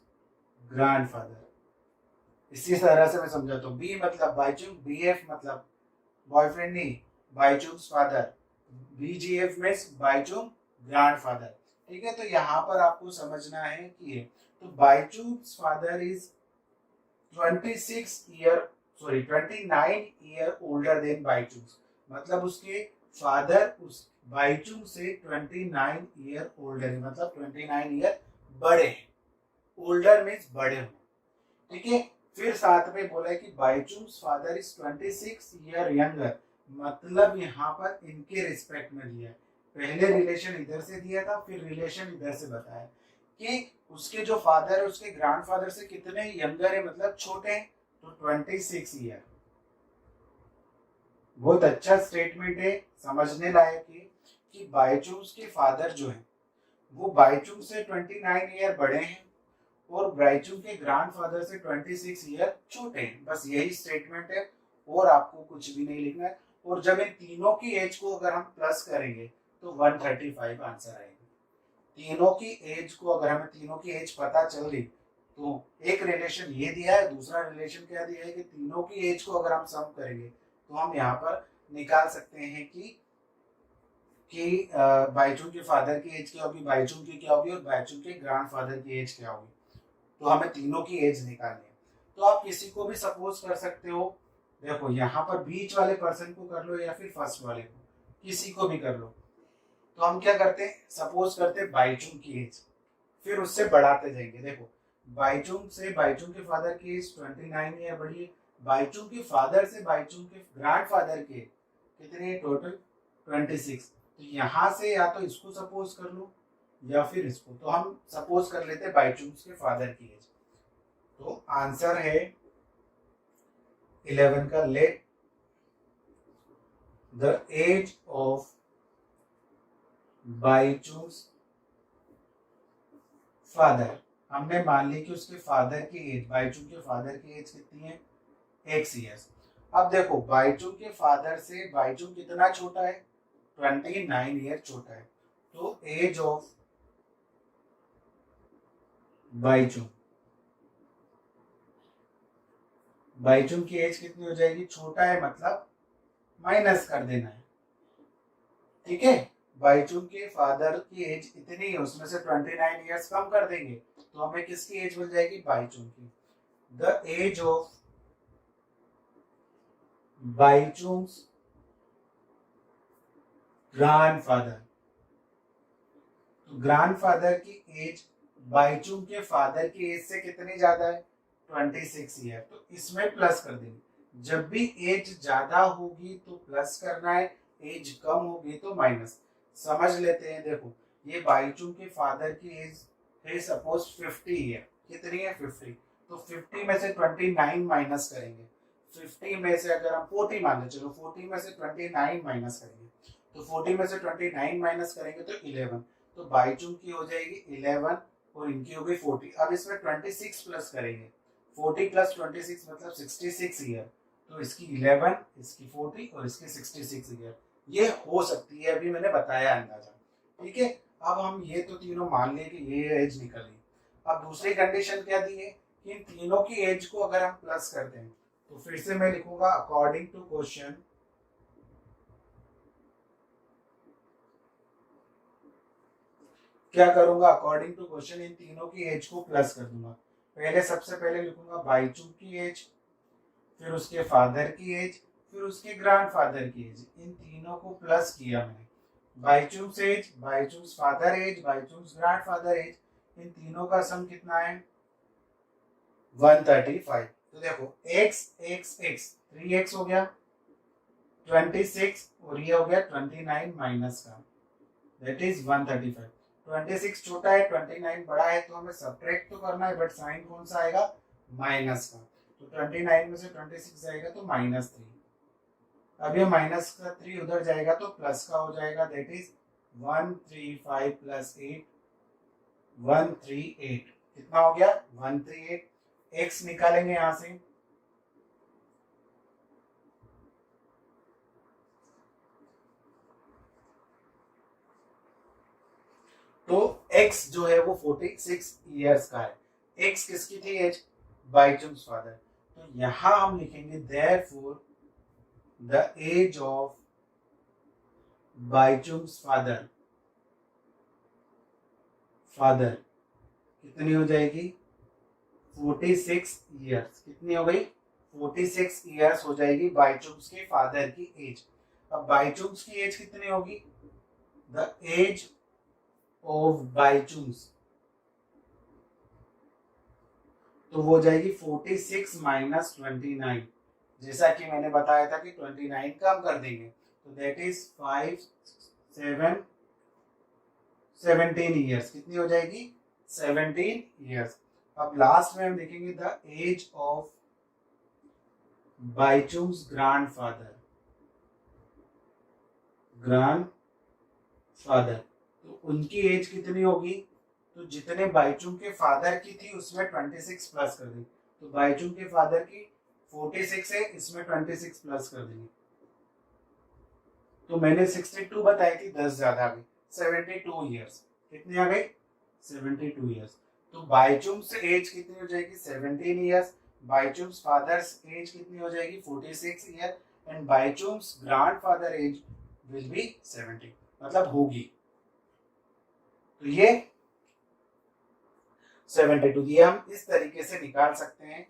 ग्रैंडफादर। इसी तरह से मैं समझाता हूँ। बी मतलब बाईचुंग, बीएफ मतलब बॉयफ्रेंड नहीं, बाईचुंग्स फादर, बीजीएफ में बाईचुंग ग्रैंडफादर। ठीक है, तो यहाँ पर आपको समझना है कि तो Baichung's father is 29 year older than Baichung's, मतलब उसके फादर उस बाईचुंग से 29 ईयर ओल्डर है, मतलब 29 ईयर बड़े हैं। ओल्डर मीन्स बड़े हो। ठीक है, फिर साथ में बोला है कि बाईचुंग्स फादर इज 26 ईयर यंगर, मतलब यहाँ पर इनके रिस्पेक्ट में दिया है। पहले रिलेशन इधर से दिया था, फिर रिलेशन इधर से बताया कि उसके जो फादर है उसके ग्रैंडफादर से कितने यंगर है, मतलब छोटे हैं, तो 26 ईयर। बहुत अच्छा स्टेटमेंट है, समझने लायक है कि बाईचुंग्स के फादर जो है वो बाईचुंग से 29 ईयर बड़े हैं और बाईचुंग के ग्रैंडफादर से 26 ईयर छोटे हैं। बस यही स्टेटमेंट है और आपको कुछ भी नहीं लिखना है। और जब इन तीनों की एज को अगर हम प्लस करेंगे तो 135 आंसर आएगा। तीनों की एज को, अगर हमें तीनों की एज पता चल गई तो एक रिलेशन ये दिया है, दूसरा रिलेशन क्या दिया है कि तीनों की एज को अगर हम सम करेंगे तो हम यहाँ पर निकाल सकते हैं कि बाईचुंग के फादर की एज क्या होगी, बाईचुंग की क्या होगी और बाईचुंग के ग्रैंडफादर की एज क्या होगी। तो हमें तीनों की एज निकालनी है। तो आप किसी को भी सपोज कर सकते हो, देखो यहाँ पर बीच वाले पर्सन को कर लो या फिर फर्स्ट वाले को, किसी को भी कर लो। तो हम क्या करते हैं, सपोज करते हैं बाईचुंग की एज, फिर उससे बढ़ाते जाएंगे। देखो बाईचुंग से बाईचुंग के फादर की एज 29 ईयर बढ़ी है, बाईचुंग के फादर से बाईचुंग के ग्रैंडफादर के कितने टोटल 26। तो यहाँ से या तो इसको सपोज कर लो या फिर इसको, तो हम सपोज कर लेते हैं बाईचुंग के फादर की एज। तो आंसर है 11 का। Let the age of Bhaichung father, हमने मान ली कि उसके फादर की एज, बाईचुंग के फादर की एज कितनी है, x ईयर्स। अब देखो बाईचुंग के फादर से बाईचुंग कितना छोटा है, 29 ईयर छोटा है। तो एज ऑफ बाईचुंग, बाईचुंग की एज कितनी हो जाएगी, छोटा है मतलब माइनस कर देना है, ठीक है। बाईचुंग के फादर की एज इतनी है, उसमें से 29 ईयर्स कम कर देंगे तो हमें किसकी एज मिल जाएगी, बाईचुंग की। The age of Bhaichung grandfather, तो ग्रैंडफादर की एज बाईचुंग के फादर की एज से कितनी ज्यादा है, 26 ईयर। तो इसमें प्लस कर देंगे, जब भी एज ज्यादा होगी तो प्लस करना है, एज कम होगी तो माइनस। समझ लेते हैं, देखो ये बाईचुंग के फादर की एज है सपोज 50 ईयर, कितनी है 50, तो 50 में से 29 माइनस करेंगे, 50 में से अगर हम 40 मान ले, चलो 40 में से 29 माइनस करेंगे, तो 40 में से 29 माइनस करेंगे तो 11, तो बाईचुंग की हो जाएगी 11 और इनकी हो गई 40। अब इसमें 26 प्लस करेंगे, 40 प्लस 26 मतलब 66 ईयर, तो इसकी 11, इसकी 40 और इसकी 66 ईयर, ये हो सकती है, अभी मैंने बताया अंदाजा, ठीक है। अब हम ये तो तीनों मान लिए कि ये एज निकली। अब दूसरी कंडीशन क्या दी है कि इन तीनों की एज को अगर हम प्लस करते हैं, तो फिर से मैं लिखूंगा अकॉर्डिंग टू क्वेश्चन, क्या करूंगा, अकॉर्डिंग टू क्वेश्चन इन तीनों की एज को प्लस कर दूंगा। पहले सबसे पहले लिखूंगा बाईचुंग की एज, फिर उसके फादर की एज, फिर उसके ग्रैंडफादर की एज, इन तीनों को प्लस किया मैंने। Baichung age, Baichung father age, Baichung grandfather age, इन तीनों का सम कितना है 135। तो देखो x x x 3x हो गया 26 और ये हो गया 29 माइनस का, दैट इज 135। 26 छोटा है 29 बड़ा है, तो हमें सब्ट्रैक्ट तो करना है, बट साइन कौन सा आएगा, माइनस का। तो 29 में से 26 जाएगा तो -3। अब ये माइनस का 3 उधर जाएगा तो प्लस का हो जाएगा, दैट इज 135 प्लस 8 138। कितना हो गया 138। x निकालेंगे यहां से, तो x जो है वो 46 इयर्स का है। x किसकी थी एज, बाईचुंग फादर। तो यहां हम लिखेंगे therefore the age of Bhaichung father, father कितनी हो जाएगी 46 इयर्स। कितनी हो गई 46 इयर्स हो जाएगी बाईचुंग के फादर की एज। अब बाईचुंग की एज कितनी होगी, द एज ऑफ बाईचुंग, तो वो जाएगी 46 माइनस 29, जैसा कि मैंने बताया था कि 29 कम कर देंगे, तो दैट इज 5 7 17 ईयर्स। कितनी हो जाएगी 17 ईयर्स। अब लास्ट में हम देखेंगे the age of Bhaichung grandfather, grandfather, तो उनकी एज कितनी होगी, तो जितने बाईचुंग के फादर की थी उसमें 26 प्लस कर देंगे, तो बाईचुंग के फादर की 46 है, इसमें 26 प्लस कर देंगे, तो मैंने 62 बताई थी, 10 ज्यादा आ गई 72 ईयर्स। कितनी आ गई 72 ईयर्स। तो बाईचुंग से एज कितनी हो जाएगी 17 ईयर्स, बाईचुंग फादर्स एज कितनी हो जाएगी 46 year, and Bhaichung grandfather age will be 70, मतलब होगी। तो ये 72, ये हम इस तरीके से निकाल सकते हैं,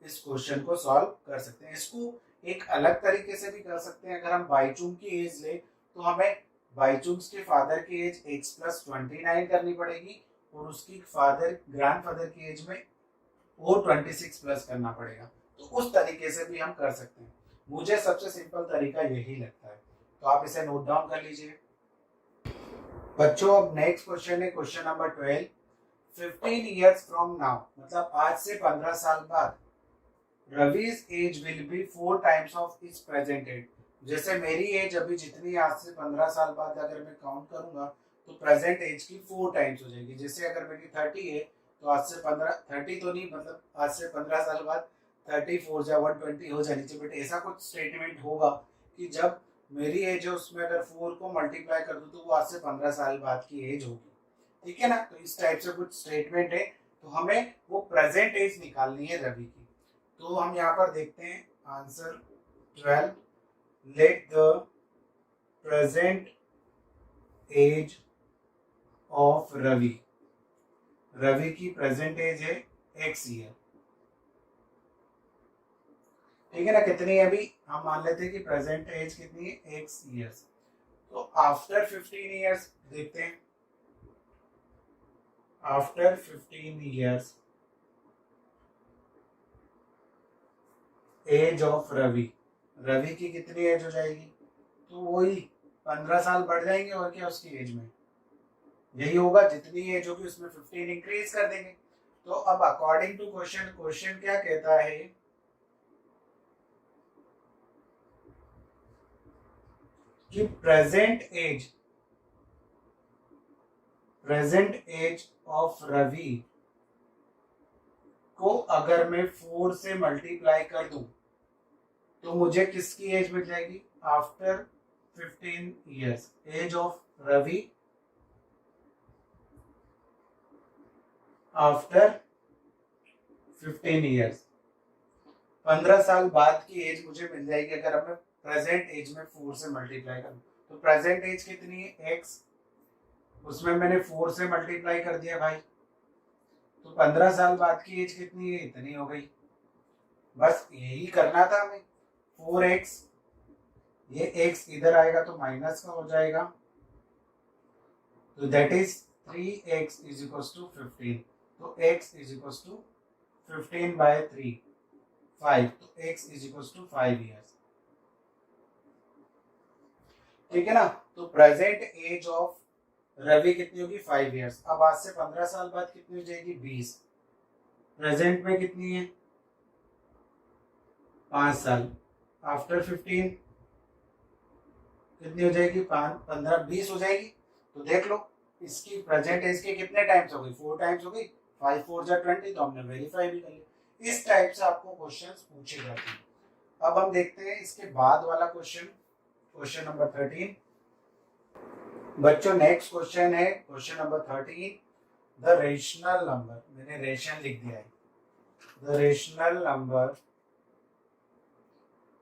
इस क्वेश्चन को सॉल्व कर सकते हैं। इसको एक अलग तरीके से भी कर सकते हैं, अगर हम बाईचुंग की एज ले तो हमें बाईचुंग के फादर की एज x प्लस 29 करनी पड़ेगी और उसकी फादर ग्रैंडफादर की एज में और 26 प्लस करना पड़ेगा, तो उस तरीके से भी हम कर सकते हैं। मुझे सबसे सिंपल तरीका यही लगता है, तो आप इसे नोट डाउन कर लीजिए। बच्चों अब नेक्स्ट क्वेश्चन है question number 12। 15 years from now, मतलब आज से 15 साल बाद, Ravi's age will be 4 times of its present age. जैसे मेरी एज अभी जितनी, आज से 15 साल बाद अगर मैं काउंट करूंगा तो प्रेजेंट एज की 4 टाइम्स हो जाएगी। जैसे अगर मेरी 30 है तो आज से 15, 30 तो नहीं, मतलब आज से 15 साल बाद 34 या 120 हो जानी चाहिए, बट ऐसा कुछ स्टेटमेंट होगा कि जब मेरी एज है उसमें अगर 4 को मल्टीप्लाई कर दूं तो वो आज से 15 साल बाद की एज होगी। ठीक है ना, तो इस टाइप से कुछ स्टेटमेंट है, तो हमें वो प्रेजेंट एज निकालनी है रवि की। तो हम यहाँ पर देखते हैं answer 12, let the present age of Ravi. Ravi की प्रेजेंट एज है x ईयर। ठीक है ना, कितनी है अभी, हम मान लेते हैं कि प्रेजेंट एज कितनी है, x ईयर्स। तो आफ्टर 15 ईयर्स देखते हैं, after 15 years age of Ravi, Ravi की कितनी एज हो जाएगी, तो वही 15 साल बढ़ जाएंगे और क्या उसकी एज में, यही होगा, जितनी एज होगी उसमें 15 इंक्रीज कर देंगे। तो अब अकॉर्डिंग टू क्वेश्चन, क्वेश्चन क्या कहता है कि प्रेजेंट एज ऑफ रवि को अगर मैं 4 से मल्टीप्लाई कर दूं तो मुझे किसकी एज मिल जाएगी, after 15 years age of Ravi after 15 years, 15 साल बाद की एज मुझे मिल जाएगी अगर मैं प्रेजेंट एज में 4 से मल्टीप्लाई करूं। तो प्रेजेंट एज कितनी है x, उसमें मैंने 4 से मल्टीप्लाई कर दिया भाई, तो 15 साल बाद की एज कितनी है, इतनी हो गई। बस यही करना था हमें, 4x, ये x इधर आएगा तो माइनस का हो जाएगा, तो that is 3x is equal to 15। तो x इज इक्वल टू 15/3, 5, तो x is equal to 5 years. ठीक है ना, तो प्रेजेंट एज ऑफ रवि कितनी होगी, 5 ईयर्स। अब आज से 15 साल बाद कितनी हो जाएगी, 20। प्रेजेंट में कितनी है, 5 साल, आफ्टर 15 कितनी हो जाएगी, 5, 15, 20 हो जाएगी। तो देख लो इसकी प्रेजेंट एज के कितने टाइम्स हो गई, 4 टाइम्स हो गई, 5 4 जा 20, तो हमने वेरीफाई भी कर लिया। इस टाइप से आपको क्वेश्चंस पूछे जाते हैं। अब हम देखते हैं इसके बाद वाला क्वेश्चन, क्वेश्चन नंबर 13। बच्चों नेक्स्ट क्वेश्चन है question number 13। The rational number, मैंने रेशन लिख दिया है, the rational number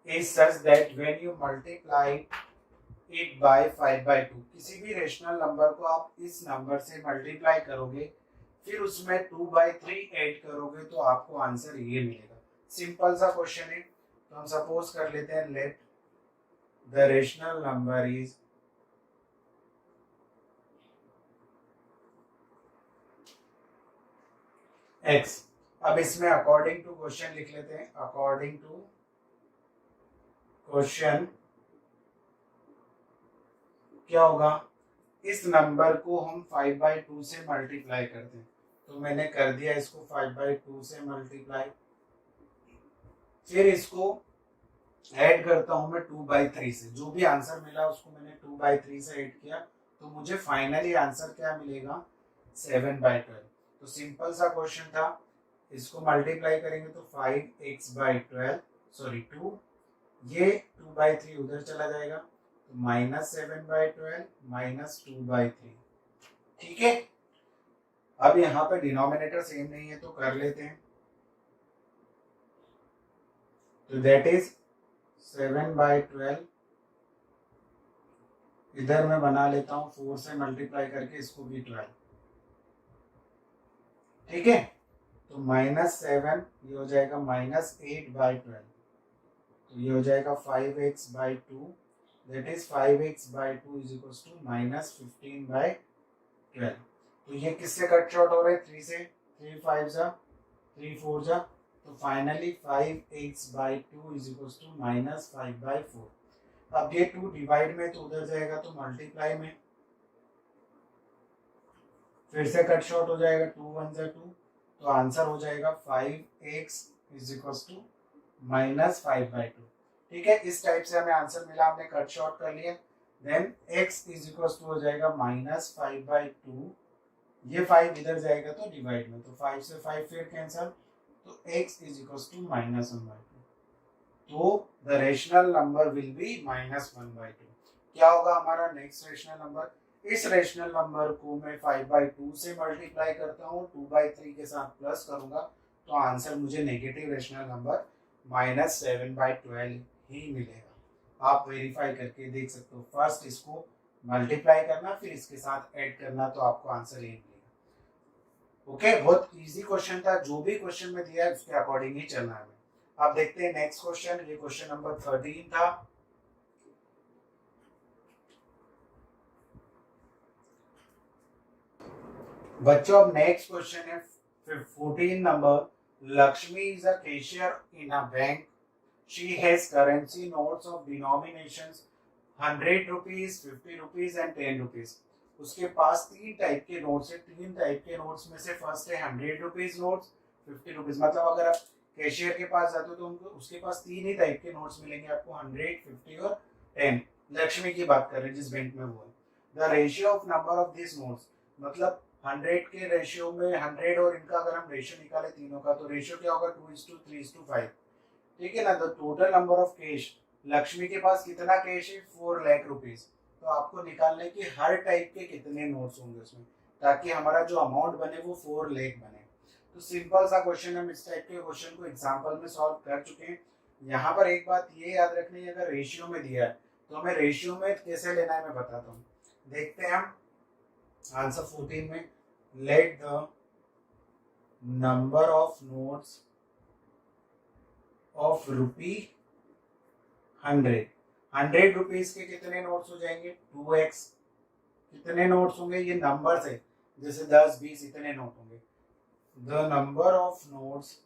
is such that when you multiply it by 5/2, किसी भी रेशनल नंबर को आप इस नंबर से मल्टीप्लाई करोगे फिर उसमें 2/3 ऐड करोगे तो आपको आंसर ये मिलेगा। सिंपल सा क्वेश्चन है, तो हम सपोज कर लेते हैं let the rational number is x। अब इसमें अकॉर्डिंग टू क्वेश्चन लिख लेते हैं, अकॉर्डिंग टू क्वेश्चन क्या होगा, इस नंबर को हम 5/2 से मल्टीप्लाई करते हैं, तो मैंने कर दिया इसको 5/2 से मल्टीप्लाई, फिर इसको ऐड करता हूं मैं 2/3 से, जो भी आंसर मिला उसको मैंने 2/3 से ऐड किया, तो मुझे फाइनली आंसर क्या मिलेगा, 7/12। तो सिंपल सा क्वेश्चन था, इसको मल्टीप्लाई करेंगे तो 5x/12, सॉरी 2, ये 2/3 उधर चला जाएगा, तो -7/12 -2/3। ठीक है, अब यहाँ पे डिनोमिनेटर सेम नहीं है तो कर लेते हैं, तो दैट इज 7/12, इधर मैं बना लेता हूँ 4 से मल्टीप्लाई करके इसको भी 12। ठीक है, तो -7 ये हो जाएगा -8/12, तो ये हो जाएगा 5x/2, that is 5x/2 is equal to -15/12। तो ये किससे कट शॉर्ट हो रहे हैं, 3 से, 3 5 जा 3 4 जा तो finally 5x/2 is equal to -5/4। अब ये 2 डिवाइड में तो उधर जाएगा तो मल्टीप्लाई में, फिर से कट शॉर्ट हो जाएगा, 2 1 जा 2, तो आंसर हो जाएगा 5x इज इक्वल टू -5/2। ठीक है, इस टाइप से हमें आंसर मिला, हमने कट शॉर्ट कर लिया। Then x is equal to हो जाएगा -5/2, ये 5 इधर जाएगा तो डिवाइड में, तो 5 से 5 फिर कैंसल, तो x इज इक्वल टू -1/2। तो the rational number will be -1/2। क्या होगा हमारा नेक्स्ट रेशनल नंबर? इस रेशनल नंबर को मैं 5/2 से मल्टीप्लाई करता हूँ, 2/3 के साथ प्लस करूंगा, तो आंसर मुझे नेगेटिव रेशनल नंबर -7/12 ही मिलेगा। आप वेरीफाई करके देख सकते हो, फर्स्ट इसको मल्टीप्लाई करना, फिर इसके साथ ऐड करना, तो आपको आंसर ये मिलेगा। ओके, बहुत इजी क्वेश्चन था, जो भी क्वेश्चन में दिया है उसके अकॉर्डिंग ही चलना है। अब देखते हैं नेक्स्ट क्वेश्चन, ये क्वेश्चन नंबर 13 था। बच्चों अब नेक्स्ट क्वेश्चन है 14 number. Lakshmi is a cashier in a bank. She has currency notes of denominations 100 rupees, 50 rupees and 10 rupees. उसके पास 3 टाइप के नोट्स है। 3 टाइप के नोट्स में से फर्स्ट है 100 रुपीज नोट्स, 50 रुपीज। मतलब अगर आप कैशियर के पास जाते हो तो उनको उसके पास 3 ही टाइप के नोट्स मिलेंगे आपको, 100, 50 और 10। लक्ष्मी की बात कर रहे हैं जिस बैंक में वो है। The ratio of number of this notes, मतलब 100 के रेशियो में 100 और इनका अगर हम रेशियो निकाले तीनों का, तो रेशियो क्या होगा? 2:3:5। ठीक है ना। The total number of cash, Lakshmi के पास कितना कैश है? 4 लाख रुपीज। तो आपको निकालने की हर टाइप के कितने नोट्स होंगे उसमें, ताकि हमारा जो अमाउंट बने वो 4 लाख बने। तो सिंपल सा क्वेश्चन, हम इस टाइप के क्वेश्चन को एग्जांपल में सॉल्व कर चुके हैं। यहाँ पर एक बात ये याद रखनी है, अगर रेशियो में दिया है तो हमें रेशियो में कैसे लेना है मैं बताता हूँ। देखते हैं हम आंसर 14 में, late the number of notes of ₹100। 100 rupees के कितने नोट्स हो जाएंगे? 2x। कितने नोट्स होंगे? ये नंबर है, जैसे 10 20 इतने नोट होंगे। The number of notes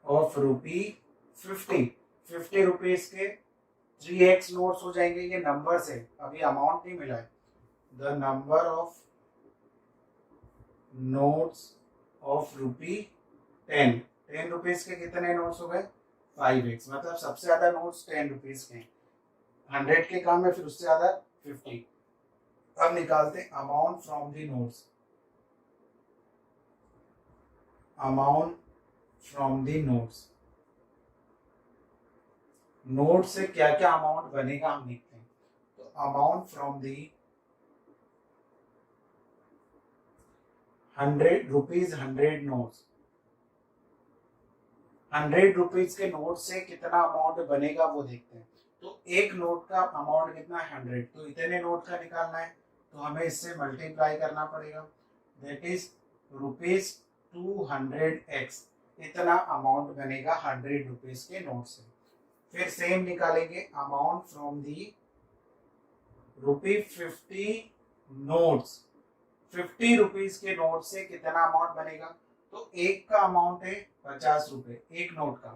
of ₹50। 50 rupees के 3x नोट्स हो जाएंगे। ये नंबर से, अभी अमाउंट नहीं मिला है। The number of notes of ₹10। 10 rupees के कितने नोट्स हो गए? 5x। मतलब सबसे ज्यादा नोट्स 10 रुपीज के, 100 के काम है, फिर उससे ज्यादा 50। अब निकालते amount from the notes. Amount from the notes, note से क्या क्या अमाउंट बनेगा हम देखते हैं। तो amount from the 100 rupees, 100 notes, 100 rupees के नोट से कितना अमाउंट बनेगा वो देखते हैं। तो एक नोट का अमाउंट कितना है? 100। तो इतने नोट का निकालना है, तो हमें इससे मल्टीप्लाई करना पड़ेगा। That is ₹200x। इतना अमाउंट बनेगा 100 रुपीज के नोट से। फिर सेम निकालेंगे amount from the ₹50 notes. 50 rupees के नोट से कितना अमाउंट बनेगा? तो एक का अमाउंट है 50 रुपए, एक नोट का,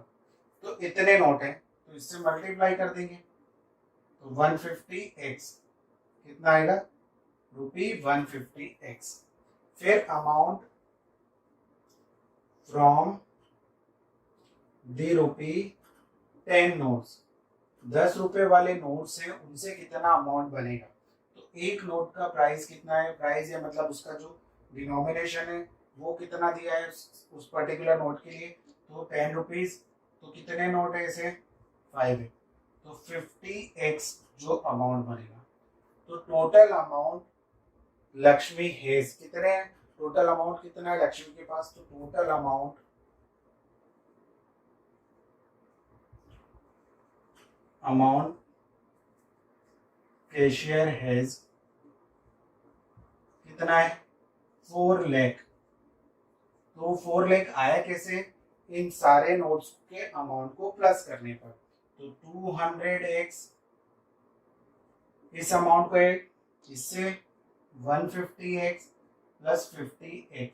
तो इतने नोट है, तो इससे मल्टीप्लाई कर देंगे, तो 150x कितना आएगा? ₹150x। फिर अमाउंट फ्रॉम दी ₹10 नोट्स, 10 रुपए वाले नोट्स हैं, उनसे कितना अमाउंट बनेगा? तो एक नोट का प्राइस कितना है? प्राइस है मतलब उसका जो डिनोमिनेशन है वो कितना दिया है उस पर्टिकुलर नोट के लिए, तो 10 रुपीज। तो कितने नोट है इसे? 5 है, तो 50x जो अमाउंट बनेगा। तो टोटल अमाउंट लक्ष्मी हैज कितने हैं? टोटल अमाउंट कितना है लक्ष्मी के पास? तो टोटल अमाउंट कैशियर हैज कितना है? 4 लाख। तो 4 लाख आया कैसे? इन सारे नोट्स के अमाउंट को प्लस करने पर। तो 200x इस अमाउंट को इससे 150x प्लस 50x,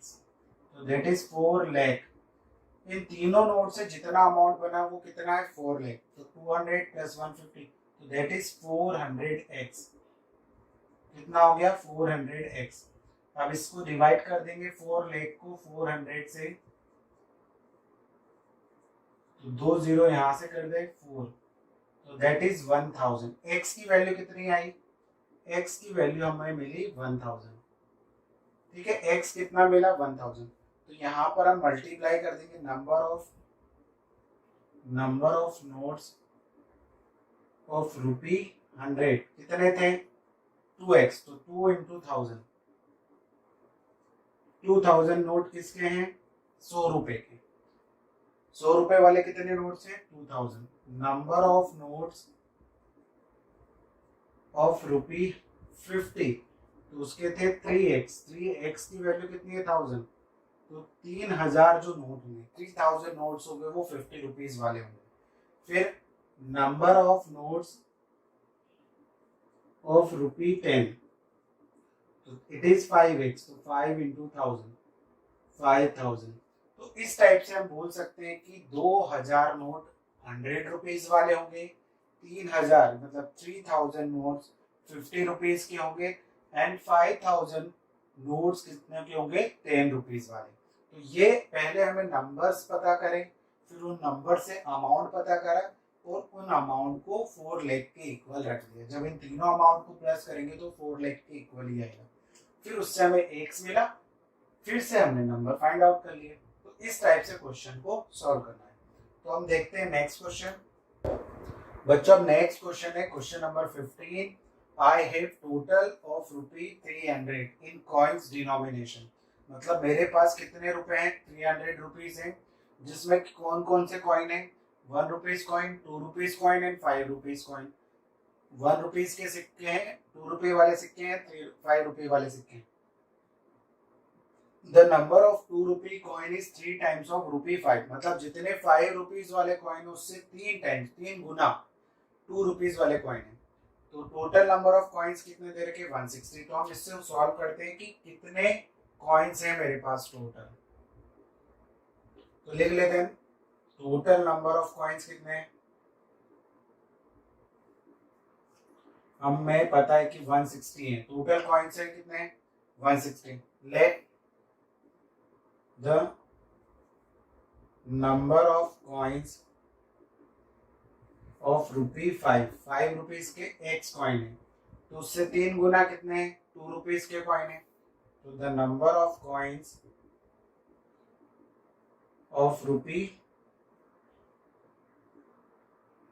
तो दैट इज 4 लाख। इन तीनों नोट से जितना अमाउंट बना वो कितना है 4 लाख। तो 200 प्लस 150 तो दैट इज 400x। कितना हो गया 400x। अब इसको डिवाइड कर देंगे 4 लाख को 400 से, तो 2 जीरो यहां से कर दे 4, तो दैट इज 1000। x की वैल्यू कितनी आई, x की वैल्यू हमें मिली 1000। ठीक है, x कितना मिला 1000। तो यहाँ पर हम मल्टीप्लाई कर देंगे number of notes of rupee 100 कितने थे 2x, तो 2 इंटू 1000। 2000 नोट किसके हैं 100 रुपए के। 100 रुपए वाले कितने नोट्स हैं 2000। Number of notes of rupee 50 तो उसके थे 3x। 3x की वैल्यू कितनी है 1000, तो 3000 जो नोट होंगे 3000 नोट्स हो गए वो 50 रुपीज वाले होंगे। फिर number of notes of rupee 10 तो इट इज 5x, तो 5 इंटू 1000 5000। तो इस टाइप से हम बोल सकते हैं कि 2000 नोट 100 रुपीज वाले होंगे, 3000 मतलब 3000 नोट्स 50 रुपीज के होंगे एंड 5000 नोट्स कितने के होंगे 10 रुपीज वाले। तो ये पहले हमें नंबर्स पता करें, फिर उन नंबर से अमाउंट पता करा और उन अमाउंट को 4 लाख के इक्वल रख दिया। जब इन तीनों अमाउंट को प्लस करेंगे तो 4 लाख के इक्वल ही आएगा। फिर उससे हमें एक्स मिला, फिर से हमने नंबर फाइंड आउट कर लिए। तो इस टाइप से क्वेश्चन को सॉल्व करना है। तो हम देखते हैं नेक्स्ट क्वेश्चन। बच्चों नेक्स्ट क्वेश्चन है question number 15। I have total of rupee 300 in coins denomination. मतलब मेरे पास कितने रुपए हैं 300 रुपीज हैं, जिसमें कौन कौन से कॉइन है 1 rupees coin, 2 rupees coin and 5 rupees coin. 1 rupees के सिक्के हैं, 2 रुपए वाले सिक्के हैं, 5 रुपए वाले सिक्के हैं। The number of 2 rupee coin is 3 times of rupee 5। मतलब जितने 5 रुपीज वाले कॉइन उससे 3 टाइम्स 3 गुना 2 रुपीज वाले कॉइन है। तो टोटल नंबर ऑफ कॉइन्स कितने दे रखे 160। तो हम इससे सॉल्व करते हैं कि कितने कॉइन्स हैं मेरे पास टोटल। तो लिख लेते हैं टोटल नंबर ऑफ कॉइन्स कितने हैं। हमें पता है कि 160 है, टोटल कॉइन्स है कितने 160। Late the number of coins of rupee 5 rupees के एक्स कॉइन है, तो उससे 3 गुना कितने हैं 2 रुपीज के कॉइन है। तो the number of coins of rupee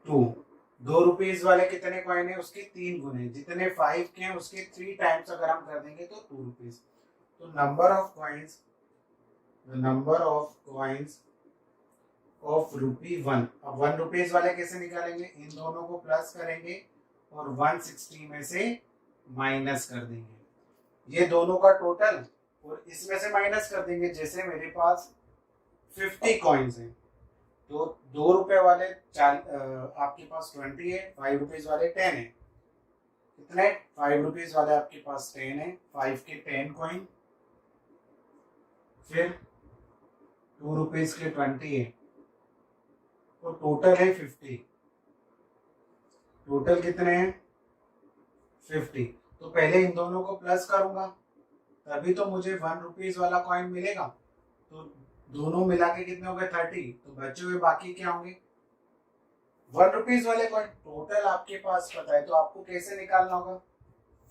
2 rupees वाले कितने कॉइन है उसके 3 गुने, जितने 5 के हैं उसके 3 टाइम्स अगर हम कर देंगे तो 2 रुपीज। तो number of coins of rupee 1। अब 1 रुपीज वाले कैसे निकालेंगे, इन दोनों को प्लस करेंगे और 160 में से माइनस कर देंगे ये दोनों का टोटल, और इसमें से माइनस कर देंगे। जैसे मेरे पास 50 कॉइन्स हैं तो 2 रुपए वाले आपके पास 20 है, 5 रुपीज वाले 10 है। कितने 5 रुपीज वाले आपके पास 10 है, 5 के 10 कॉइन, फिर 2 रुपीज के 20 है, तो टोटल है 50। टोटल कितने हैं 50। तो पहले इन दोनों को प्लस करूंगा तभी तो मुझे 1 रुपीज वाला कॉइन मिलेगा। तो दोनों मिला के कितने हो गए 30। तो बचे हुए बाकी क्या होंगे 1 रुपीज वाले कॉइन। टोटल आपके पास पता है तो आपको कैसे निकालना होगा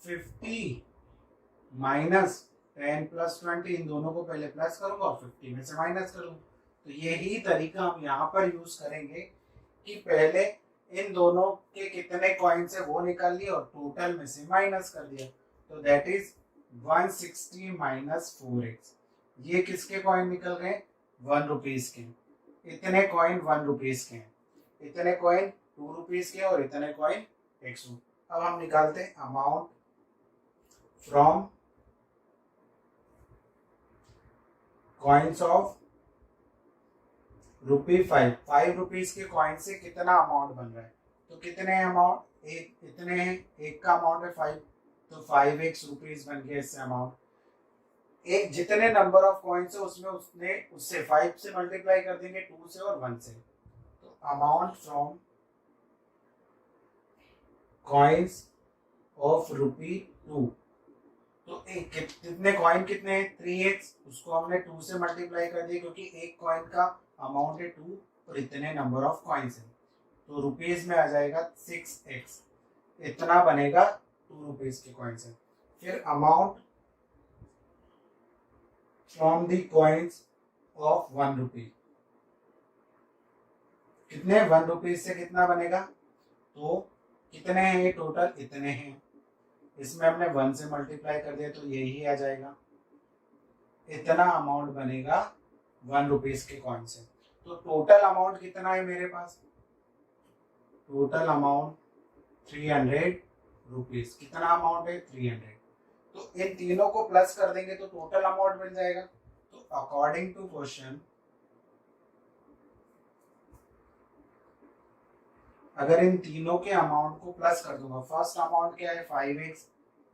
50 माइनस 10 प्लस 20। इन दोनों को पहले प्लस करूंगा और 50 में से माइनस करूंगा। तो यही तरीका हम यहाँ पर यूज करेंगे कि पहले इन दोनों के कितने कॉइन्स है वो निकाल लिया और टोटल में से माइनस कर दिया। तो दैट इज 160 माइनस 4x। ये किसके कॉइन निकल गए 1 रुपीज के। इतने कॉइन 1 रुपीज के हैं, इतने कॉइन 2 रुपीज के और इतने कॉइन 100। अब हम निकालते हैं amount from coins of rupee 5 rupees के कॉइन से कितना अमाउंट बन रहा है। तो कितने अमाउंट इतने हैं, एक का अमाउंट है 5, तो 5x रुपीज बन गया इससे अमाउंट। एक जितने नंबर ऑफ कॉइन्स है उसमें उससे 5 से मल्टीप्लाई कर देंगे, 2 से और 1 से। तो अमाउंट फ्रॉम कॉइन्स ऑफ ₹2। तो एक कितने कॉइन कितने हैं, 3x, उसको हमने 2 से मल्टीप्लाई कर दिया क्योंकि एक कॉइन का अमाउंट है 2 और इतने नंबर ऑफ कॉइन्स हैं। तो रुपीज में आ जाएगा 6x, इतना बनेगा 2 रुपीज के कॉइन्स है। फिर amount from the coins of 1 रुपी, कितने 1 रुपीज से कितना बनेगा, तो कितने हैं ये टोटल, इतने हैं, इसमें हमने 1 से मल्टीप्लाई कर दिया तो यही आ जाएगा, इतना अमाउंट बनेगा 1 रुपीज के कॉइन से। तो टोटल अमाउंट कितना है मेरे पास, टोटल अमाउंट 300 रुपीज। कितना अमाउंट है, 300। तो इन तीनों को प्लस कर देंगे तो टोटल अमाउंट मिल जाएगा। तो अकॉर्डिंग टू क्वेश्चन, अगर इन तीनों के अमाउंट को प्लस कर दूंगा, फर्स्ट अमाउंट क्या है 5x,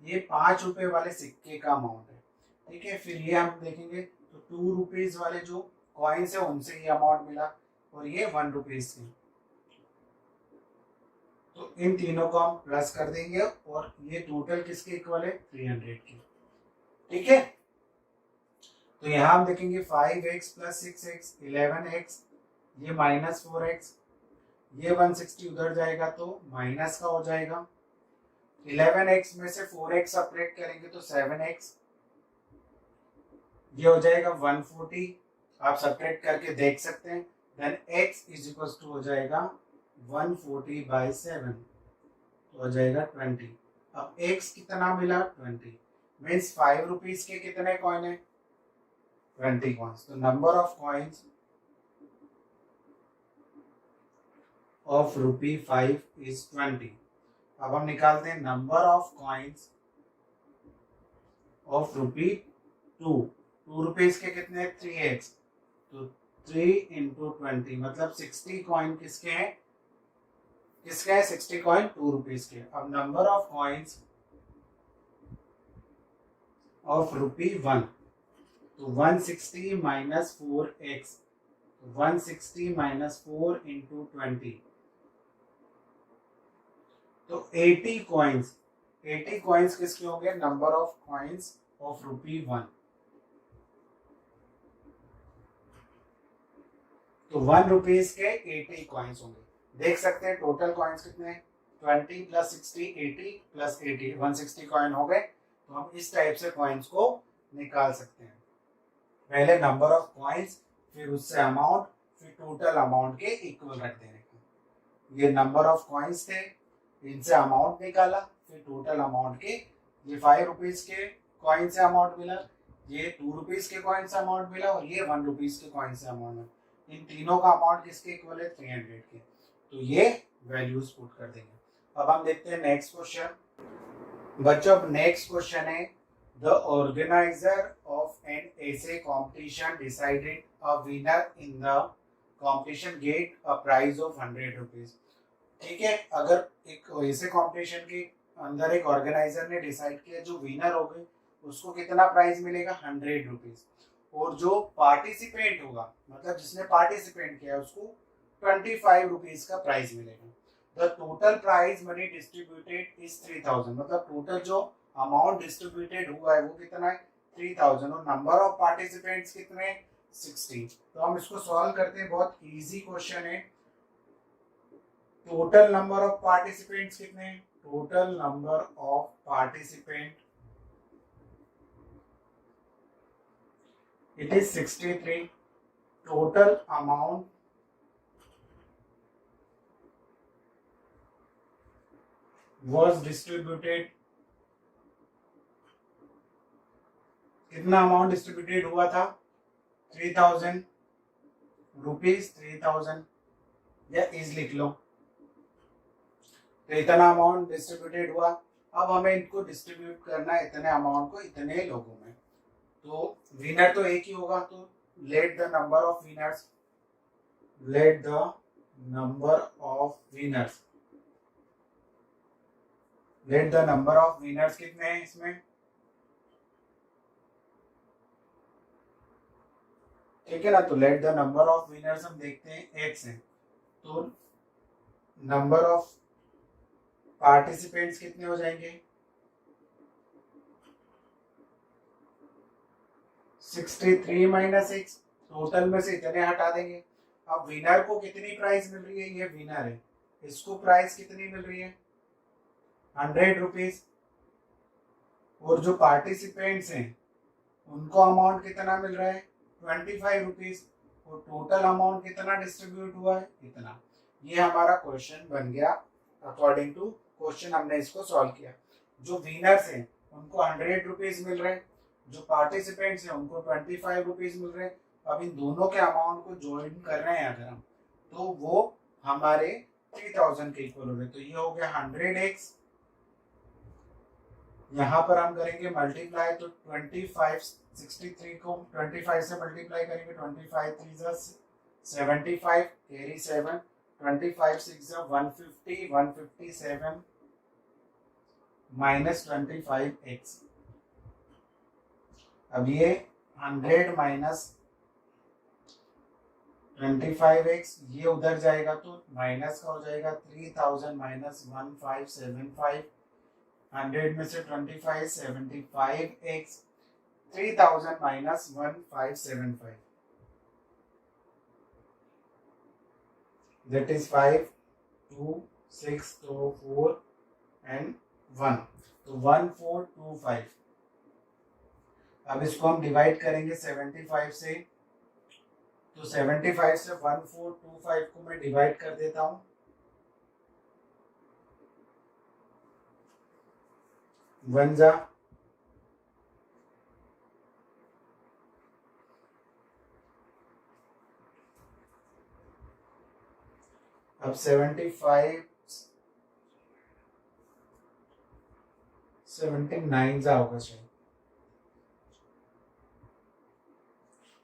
ये 5 रुपए वाले सिक्के का अमाउंट है, ठीक है। फिर ये हम देखेंगे तो 2 रुपीज वाले जो कॉइन्स है उनसे ये अमाउंट मिला, और ये 1 रुपीज की। तो इन तीनों को हम प्लस कर देंगे और ये टोटल किसके इक्वल है, 300 की, ठीक है। तो यहाँ हम देखेंगे 5x प्लस 6x 11x, ये माइनस 4x, ये 160 उधर जाएगा तो माइनस का हो जाएगा। 11x में से 4x सपरेट करेंगे तो 7x, ये हो जाएगा 140, आप सपरेट करके देख सकते हैं। Then x is equal to हो जाएगा 140/7, तो हो जाएगा 20। अब x कितना मिला, 20, मीन्स 5 रुपीज के कितने कॉइन है, 20 कॉइन्स। तो number of coins of ₹5 is 20। अब हम निकालते हैं number of coins of ₹2। 2 rupees के कितने, 3x, तो 3 into 20 मतलब 60 कॉइन किसके हैं, 60 कॉइन 2 रुपीज के। अब नंबर ऑफ कॉइन्स ऑफ ₹1, तो 160 माइनस 4x, 160 माइनस 4 into 20, तो 80 कॉइन्स। 80 कॉइन्स किसके होंगे, नंबर ऑफ कॉइन्स ऑफ ₹1। तो 1 रुपीज के 80 कॉइन्स होंगे। देख सकते हैं टोटल कॉइन्स कितने हैं, 20 प्लस 60 80 प्लस 80 160 कॉइन हो गए। तो हम इस टाइप से कॉइन्स को निकाल सकते हैं, पहले नंबर ऑफ कॉइन्स, फिर उससे अमाउंट, फिर टोटल अमाउंट के इक्वल रख देने का। ये नंबर ऑफ कॉइन्स थे, इनसे अमाउंट निकाला, फिर टोटल अमाउंट के, ये 5 रुपीज के कॉइन से अमाउंट मिला, ये 2 रुपीज के कॉइन से अमाउंट मिला, और ये 1 रुपीज के कॉइन से अमाउंट मिला। इन तीनों का अमाउंट किसके इक्वल है, 300 के। तो ये वैल्यूज पुट कर देंगे। अब हम देखते हैं नेक्स्ट क्वेश्चन। बच्चों अब नेक्स्ट क्वेश्चन है, the organiser of an essay competition decided a winner in the competition get a prize of 100 rupees. ठीक है, अगर एक ऐसे कंपटीशन के अंदर एक ऑर्गेनाइजर ने डिसाइड किया जो विनर हो गए उसको कितना प्राइस मिलेगा, 100 रुपीज, और जो पार्टिसिपेंट होगा मतलब जिसने पार्टिसिपेंट किया उसको 25 रुपीज का प्राइस मिलेगा। The total prize money distributed is 3000, मतलब टोटल जो अमाउंट डिस्ट्रीब्यूटेड हुआ है वो कितना है, 3000, और नंबर ऑफ पार्टिसिपेंट्स कितने, 60। तो हम इसको सॉल्व करते हैं, बहुत इजी क्वेश्चन है। टोटल नंबर ऑफ पार्टिसिपेंट्स कितने, total number of participant it is 63। Total amount was distributed, कितना अमाउंट डिस्ट्रीब्यूटेड हुआ था, 3000 रुपीज, 3000, या इज लिख लो, तो इतना अमाउंट डिस्ट्रीब्यूटेड हुआ। अब हमें इनको डिस्ट्रीब्यूट करना है इतने अमाउंट को इतने लोगों में, तो विनर तो एक ही होगा, तो let the number of winners, late the number of winners, late the number of winners कितने हैं इसमें, ठीक है ना। तो let the number of winners हम देखते हैं x है, तो नंबर ऑफ पार्टिसिपेंट्स कितने हो जाएंगे 63 माइनस x, टोटल में से इतने हटा देंगे। अब विनर को कितनी प्राइस मिल रही है, ये विनर है, इसको प्राइस कितनी मिल रही है 100 रुपीज, और जो पार्टिसिपेंट्स हैं उनको अमाउंट कितना मिल रहा है 25 रुपीज, और टोटल अमाउंट कितना डिस्ट्रीब्यूट हुआ है इतना। ये हमारा क्वेश्चन बन गया अकॉर्डिंग टू क्वेश्चन, हमने इसको सॉल्व किया। जो विनर्स हैं उनको 100 रुपीज मिल रहे हैं, जो पार्टिसिपेंट्स हैं उनको 25 रुपीज मिल रहे हैं। अब इन दोनों के अमाउंट को ज्वाइन कर रहे हैं अगर हम, तो वो हमारे 3000 के इक्वल हो रहे। तो ये हो गया 100x, यहाँ पर हम करेंगे मल्टीप्लाई, तो 25 63 को 25 से मल्टीप्लाई करेंगे, 25 3 75 कैरी 7, 25 6 150 157 माइनस 25x। अब ये 100 माइनस 25x ये उधर जाएगा तो माइनस का हो जाएगा 3000 माइनस 1575, 100 में से 25 75x, 3000 माइनस 1575, that is 5 2 6 तो 4 and 1, तो 1425। अब इसको हम डिवाइड करेंगे 75 से, तो 75 से 1425 को मैं डिवाइड कर देता हूं, 1 जा, अब 75 79 जा होगा शायद,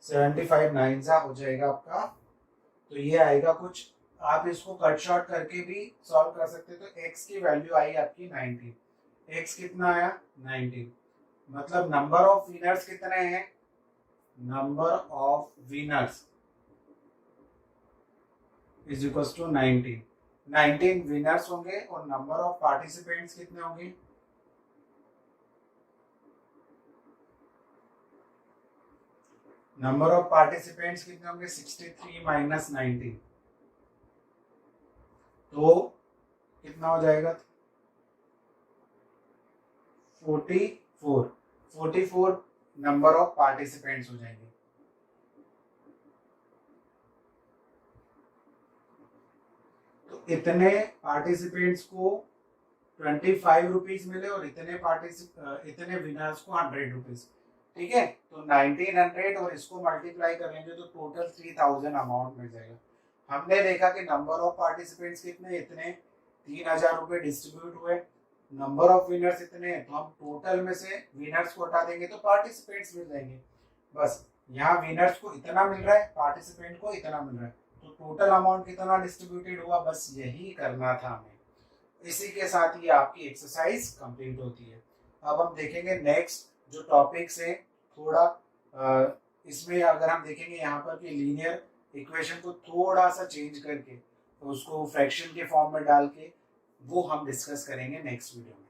75 9 जा हो जाएगा आपका। तो ये आएगा कुछ, आप इसको कट शॉर्ट करके भी सॉल्व कर सकते। तो x की वैल्यू आई आपकी 19, x कितना आया 19, मतलब नंबर ऑफ विनर्स कितने हैं, number of winners is equal to 19, 19 winners होंगे, और नंबर ऑफ पार्टिसिपेंट्स कितने होंगे, नंबर ऑफ पार्टिसिपेंट्स कितने होंगे 63 माइनस 19, तो कितना हो जाएगा 44 नंबर ऑफ पार्टिसिपेंट्स हो जाएंगे। तो इतने पार्टिसिपेंट्स को 25 रुपीज मिले, और इतने विनर्स को 100 रुपीज। ठीक है, तो 1900 और इसको मल्टीप्लाई करेंगे तो टोटल 3000 अमाउंट मिल जाएगा। हमने देखा कि नंबर ऑफ पार्टिसिपेंट्स कितने, इतने 3000 रुपए डिस्ट्रीब्यूट हुए, नंबर ऑफ विनर्स इतने हैं, तो हम टोटल में से विनर्स को हटा देंगे तो पार्टिसिपेंट्स मिल जाएंगे। बस यहाँ विनर्स को इतना मिल रहा है, पार्टिसिपेंट को इतना मिल रहा है, तो टोटल अमाउंट कितना डिस्ट्रीब्यूटेड हुआ, बस यही करना था हमें। इसी के साथ ही आपकी एक्सरसाइज कंप्लीट होती है। अब हम देखेंगे नेक्स्ट जो टॉपिक्स है, थोड़ा इसमें अगर हम देखेंगे यहाँ पर कि लीनियर इक्वेशन को थोड़ा सा चेंज करके, तो उसको फ्रैक्शन के फॉर्म में डाल के, वो हम डिस्कस करेंगे नेक्स्ट वीडियो में।